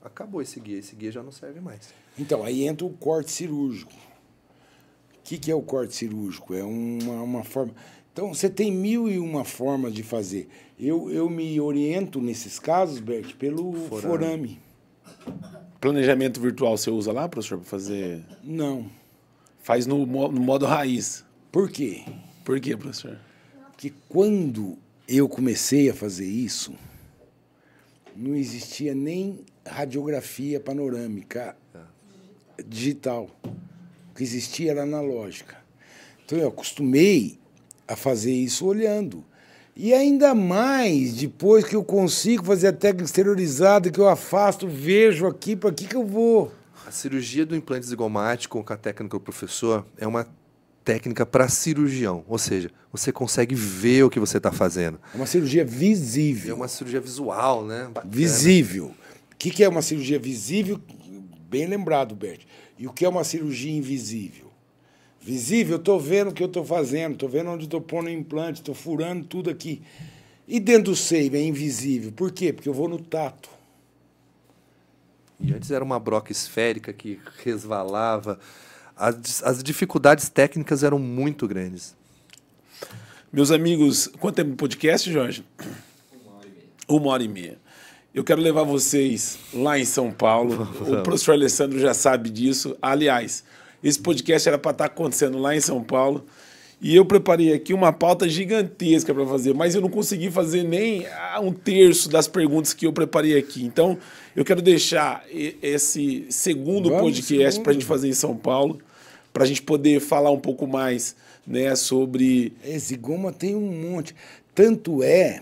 acabou esse guia. Esse guia já não serve mais. Então, aí entra o corte cirúrgico. O que é o corte cirúrgico? É uma forma... Então, você tem 1001 formas de fazer. Eu me oriento, nesses casos, Bert, pelo forame. Planejamento virtual você usa lá, professor, para fazer... Não. Faz no modo raiz. Por quê? Por quê, professor? Porque quando eu comecei a fazer isso, não existia nem radiografia panorâmica digital. O que existia era analógica. Então, eu acostumei a fazer isso olhando. E ainda mais, depois que eu consigo fazer a técnica exteriorizada, que eu afasto, vejo aqui, para que eu vou? A cirurgia do implante zigomático com a técnica do professor é uma técnica para cirurgião, ou seja, você consegue ver o que você está fazendo. É uma cirurgia visível. É uma cirurgia visual, né? Bacana. Visível. O que é uma cirurgia visível? Bem lembrado, Bert. E o que é uma cirurgia invisível? Visível, eu estou vendo o que eu estou fazendo, estou vendo onde estou pondo o implante, estou furando tudo aqui. E dentro do seio é invisível. Por quê? Porque eu vou no tato. E antes era uma broca esférica que resvalava. As dificuldades técnicas eram muito grandes. Meus amigos, quanto tempo de podcast, Jorge? 1h30. Eu quero levar vocês lá em São Paulo. O professor Alessandro já sabe disso. Aliás, esse podcast era para estar acontecendo lá em São Paulo. E eu preparei aqui uma pauta gigantesca para fazer, mas eu não consegui fazer nem 1/3 das perguntas que eu preparei aqui. Então, eu quero deixar esse segundo podcast para a gente fazer em São Paulo, para a gente poder falar um pouco mais, né, sobre... Zigoma tem um monte. Tanto é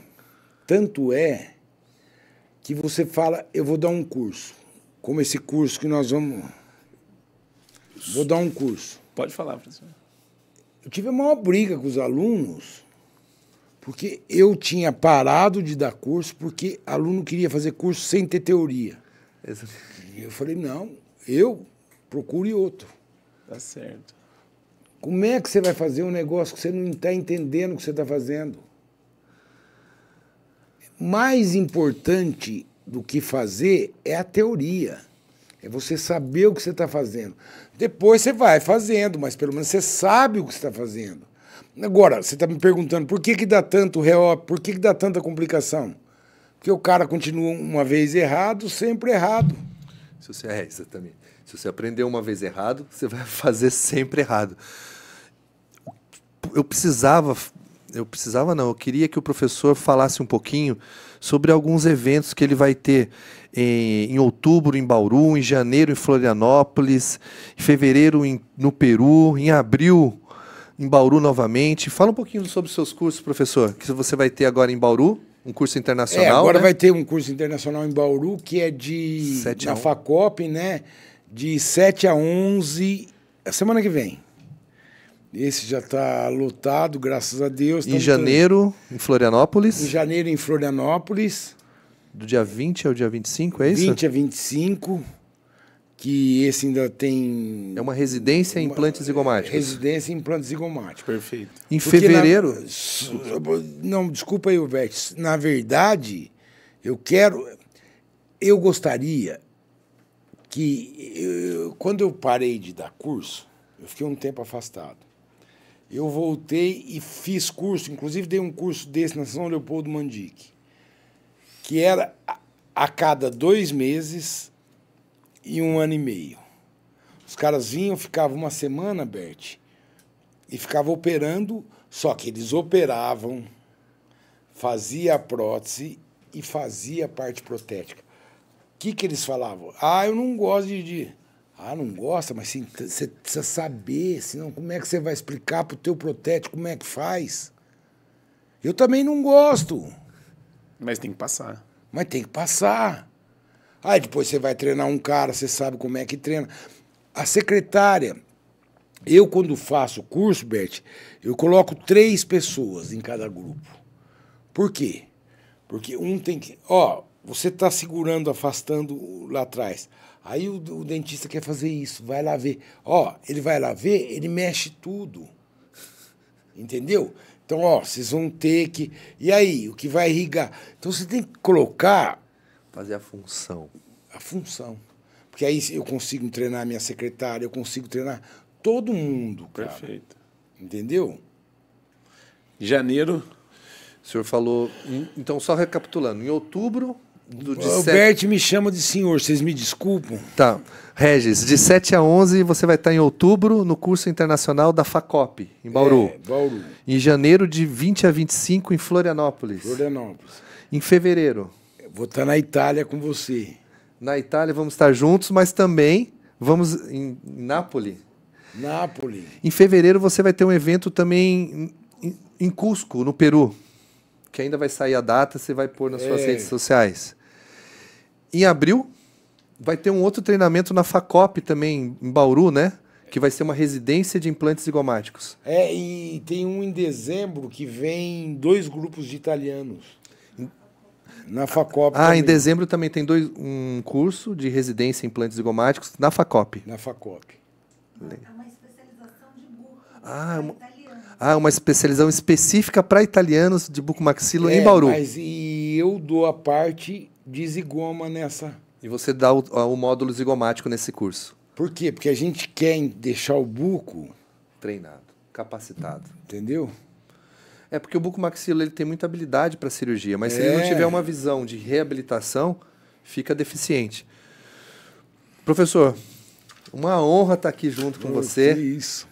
que você fala, eu vou dar um curso. Como esse curso que nós vamos... Vou dar um curso. Pode falar, professor. Eu tive a maior briga com os alunos, porque eu tinha parado de dar curso, porque aluno queria fazer curso sem ter teoria. Eu falei, não, procure outro. Tá certo. Como é que você vai fazer um negócio que você não está entendendo o que você está fazendo? Mais importante do que fazer é a teoria. É você saber o que você está fazendo. Depois você vai fazendo, mas pelo menos você sabe o que você está fazendo. Agora, você está me perguntando por que dá tanto reop, por que dá tanta complicação? Porque o cara continua uma vez errado, sempre errado. Exatamente. Se você aprender uma vez errado, você vai fazer sempre errado. Eu queria que o professor falasse um pouquinho sobre alguns eventos que ele vai ter em outubro em Bauru, em janeiro em Florianópolis, em fevereiro no Peru, em abril em Bauru novamente. Fala um pouquinho sobre os seus cursos, professor, que você vai ter agora em Bauru, um curso internacional. Agora, né? Vai ter um curso internacional em Bauru, que é na FACOP, né? De 7 a 11, a semana que vem. Esse já está lotado, graças a Deus. Em janeiro, em Florianópolis. Em janeiro, em Florianópolis. Do dia 20 ao dia 25, é isso? 20 a 25, que esse ainda tem... É uma residência em implantes zigomáticos. Residência em implantes zigomáticos. Perfeito. Em fevereiro... Não, desculpa aí, Vete. Na verdade, eu gostaria quando eu parei de dar curso, eu fiquei um tempo afastado. Eu voltei e fiz curso, inclusive dei um curso desse na São Leopoldo Mandique, que era a cada 2 meses e 1 ano e meio. Os caras vinham, ficavam uma semana, Bert, e ficavam operando, só que eles operavam, fazia a prótese e fazia a parte protética. O que eles falavam? Ah, eu não gosto de... Ah, não gosta, mas você precisa saber, senão como é que você vai explicar para o teu protético como é que faz? Eu também não gosto. Mas tem que passar. Mas tem que passar. Aí depois você vai treinar um cara, você sabe como é que treina. A secretária, eu quando faço o curso, Bert, eu coloco 3 pessoas em cada grupo. Por quê? Porque um tem que... Ó, você está segurando, afastando lá atrás. Aí o dentista quer fazer isso, vai lá ver. Ó, ele vai lá ver, ele mexe tudo. Entendeu? Então, ó, vocês vão ter que... E aí, o que vai irrigar? Então, você tem que colocar... Fazer a função. A função. Porque aí eu consigo treinar a minha secretária, eu consigo treinar todo mundo, cara. Perfeito. Entendeu? Janeiro. O senhor falou... Então, só recapitulando. Em outubro... O Bert me chama de senhor, vocês me desculpam. Tá. Regis, de 7 a 11 você vai estar em outubro no curso internacional da FACOP, em Bauru. Bauru. Em janeiro, de 20 a 25, em Florianópolis. Florianópolis. Em fevereiro. Vou estar na Itália com você. Na Itália vamos estar juntos, mas também vamos em Nápoles. Nápoles. Em fevereiro você vai ter um evento também em Cusco, no Peru. Que ainda vai sair a data, você vai pôr nas suas redes sociais. Em abril, vai ter um outro treinamento na FACOP também, em Bauru, né? Que vai ser uma residência de implantes zigomáticos. E tem um em dezembro que vem 2 grupos de italianos. Na FACOP também. Em dezembro também tem um curso de residência em implantes zigomáticos na FACOP. Na FACOP. É uma especialização de buco italiano. Uma especialização específica para italianos de bucomaxilo em Bauru. Mas eu dou a parte de zigoma nessa. E você dá o módulo zigomático nesse curso. Por quê? Porque a gente quer deixar o buco... Treinado, capacitado. Entendeu? É porque o bucomaxilo ele tem muita habilidade para cirurgia, mas se ele não tiver uma visão de reabilitação, fica deficiente. Professor, uma honra estar aqui junto com você. Que isso.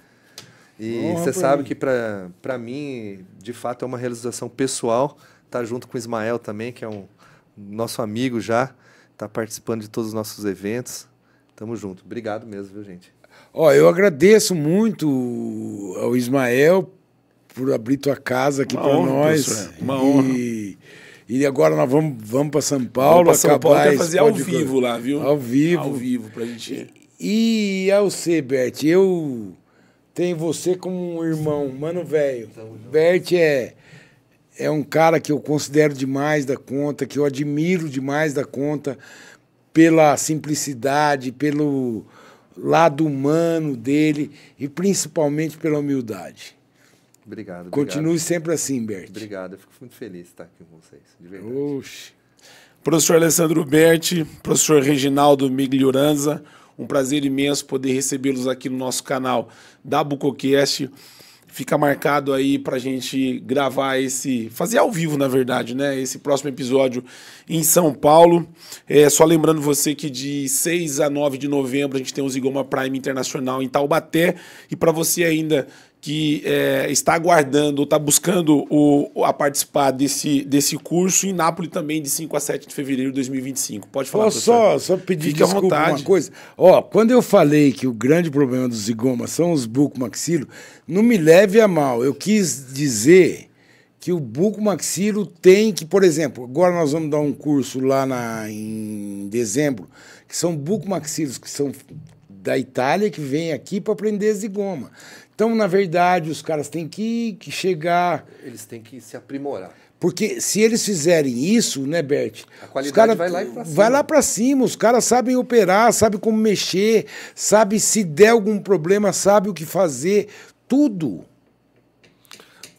E você sabe que para mim, de fato, é uma realização pessoal estar junto com o Ismael também, que é um nosso amigo já, está participando de todos os nossos eventos. Tamo junto. Obrigado mesmo, viu, gente? Eu agradeço muito ao Ismael por abrir tua casa aqui para nós. Professor, uma honra. E agora nós vamos para São Paulo. Vamos para São Paulo, quer fazer ao pode- vivo lá, viu? Ao vivo. Ao vivo, pra gente... E ao você, Bert, eu tenho você como um irmão, mano velho. Bert é um cara que eu considero demais da conta, que eu admiro demais da conta pela simplicidade, pelo lado humano dele e principalmente pela humildade. Obrigado. Continue sempre assim, Bert. Obrigado. Eu fico muito feliz de estar aqui com vocês, de verdade. Oxe. Professor Alessandro Berti, professor Reginaldo Miglioranza, um prazer imenso poder recebê-los aqui no nosso canal da Bucocast. Fica marcado aí pra gente gravar fazer ao vivo, na verdade, né? Esse próximo episódio em São Paulo. Só lembrando você que de 6 a 9 de novembro a gente tem o Zigoma Prime Internacional em Taubaté. E para você ainda que está aguardando ou está buscando a participar desse curso, em Nápoles também, de 5 a 7 de fevereiro de 2025. Pode falar, Posso só pedir Fique à desculpa vontade. uma coisa? Quando eu falei que o grande problema do zigoma são os bucomaxilo, não me leve a mal. Eu quis dizer que o bucomaxilo tem que, por exemplo, agora nós vamos dar um curso lá em dezembro, que são bucomaxilos que são da Itália, que vêm aqui para aprender zigoma. Então, na verdade, os caras têm que chegar... Eles têm que se aprimorar. Porque se eles fizerem isso, né, Bert? A qualidade os cara vai lá e pra cima. Vai lá para cima. Os caras sabem operar, sabem como mexer, sabem se der algum problema, sabem o que fazer. Tudo.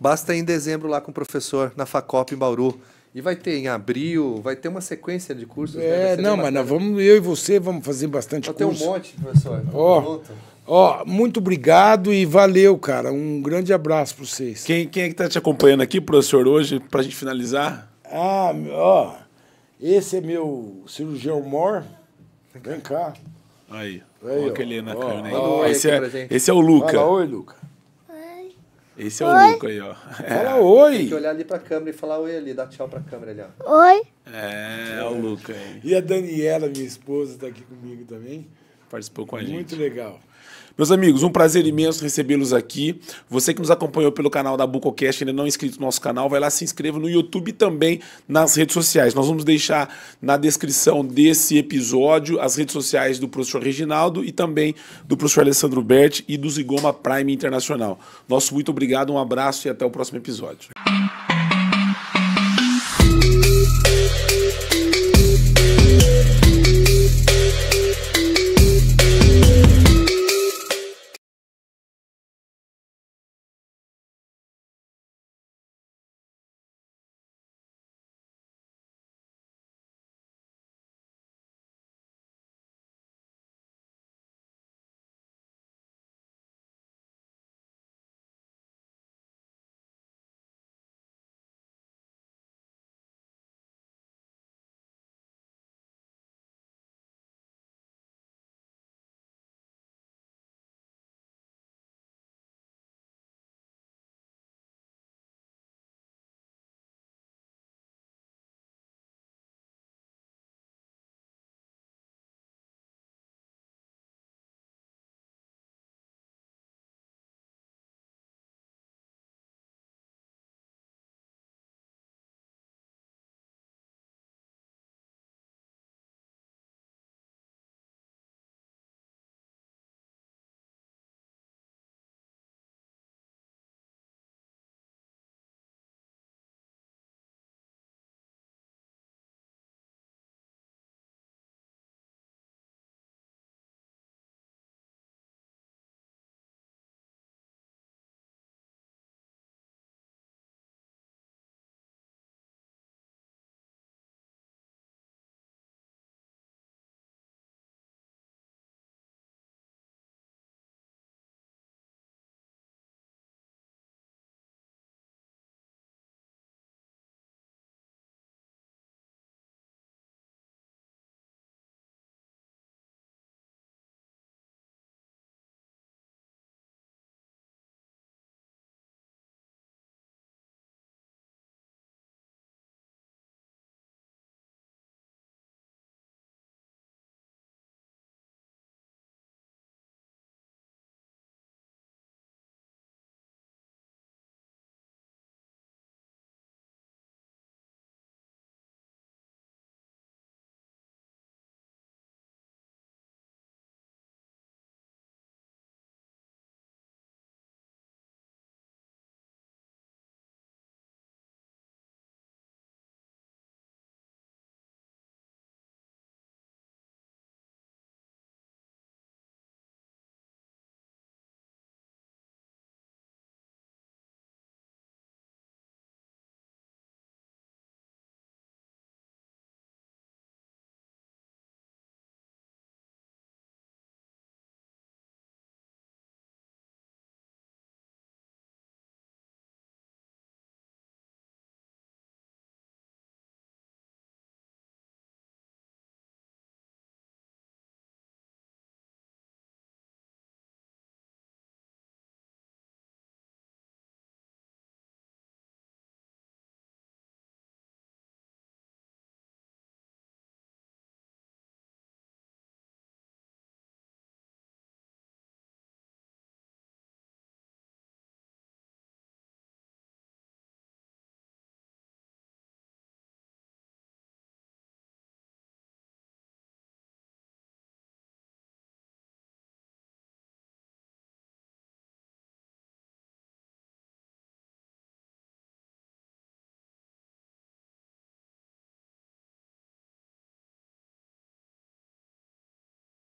Basta ir em dezembro lá com o professor na FACOP em Bauru E vai ter em abril, vai ter uma sequência de cursos. Né? Não, mas nós vamos, eu e você vamos fazer bastante curso. Tem um monte, professor. Muito obrigado e valeu, cara. Um grande abraço para vocês. Quem é que está te acompanhando aqui, professor, hoje, para a gente finalizar? Esse é meu cirurgião mor. Vem cá. Aí, coloca ele na câmera aí. Esse é o Luca. Fala oi, Luca. Esse é o Luca aí, ó. Fala oi. Tem que olhar ali pra câmera e falar oi ali, dar tchau pra câmera ali, ó. Oi. É o Luca aí. E a Daniela, minha esposa, está aqui comigo também. Participou com a gente. Muito legal. Meus amigos, um prazer imenso recebê-los aqui. Você que nos acompanhou pelo canal da Bucocast, ainda não é inscrito no nosso canal, vai lá, se inscreva no YouTube e também nas redes sociais. Nós vamos deixar na descrição desse episódio as redes sociais do professor Reginaldo e também do professor Alessandro Berti e do Zygoma Prime Internacional. Nosso muito obrigado, um abraço e até o próximo episódio.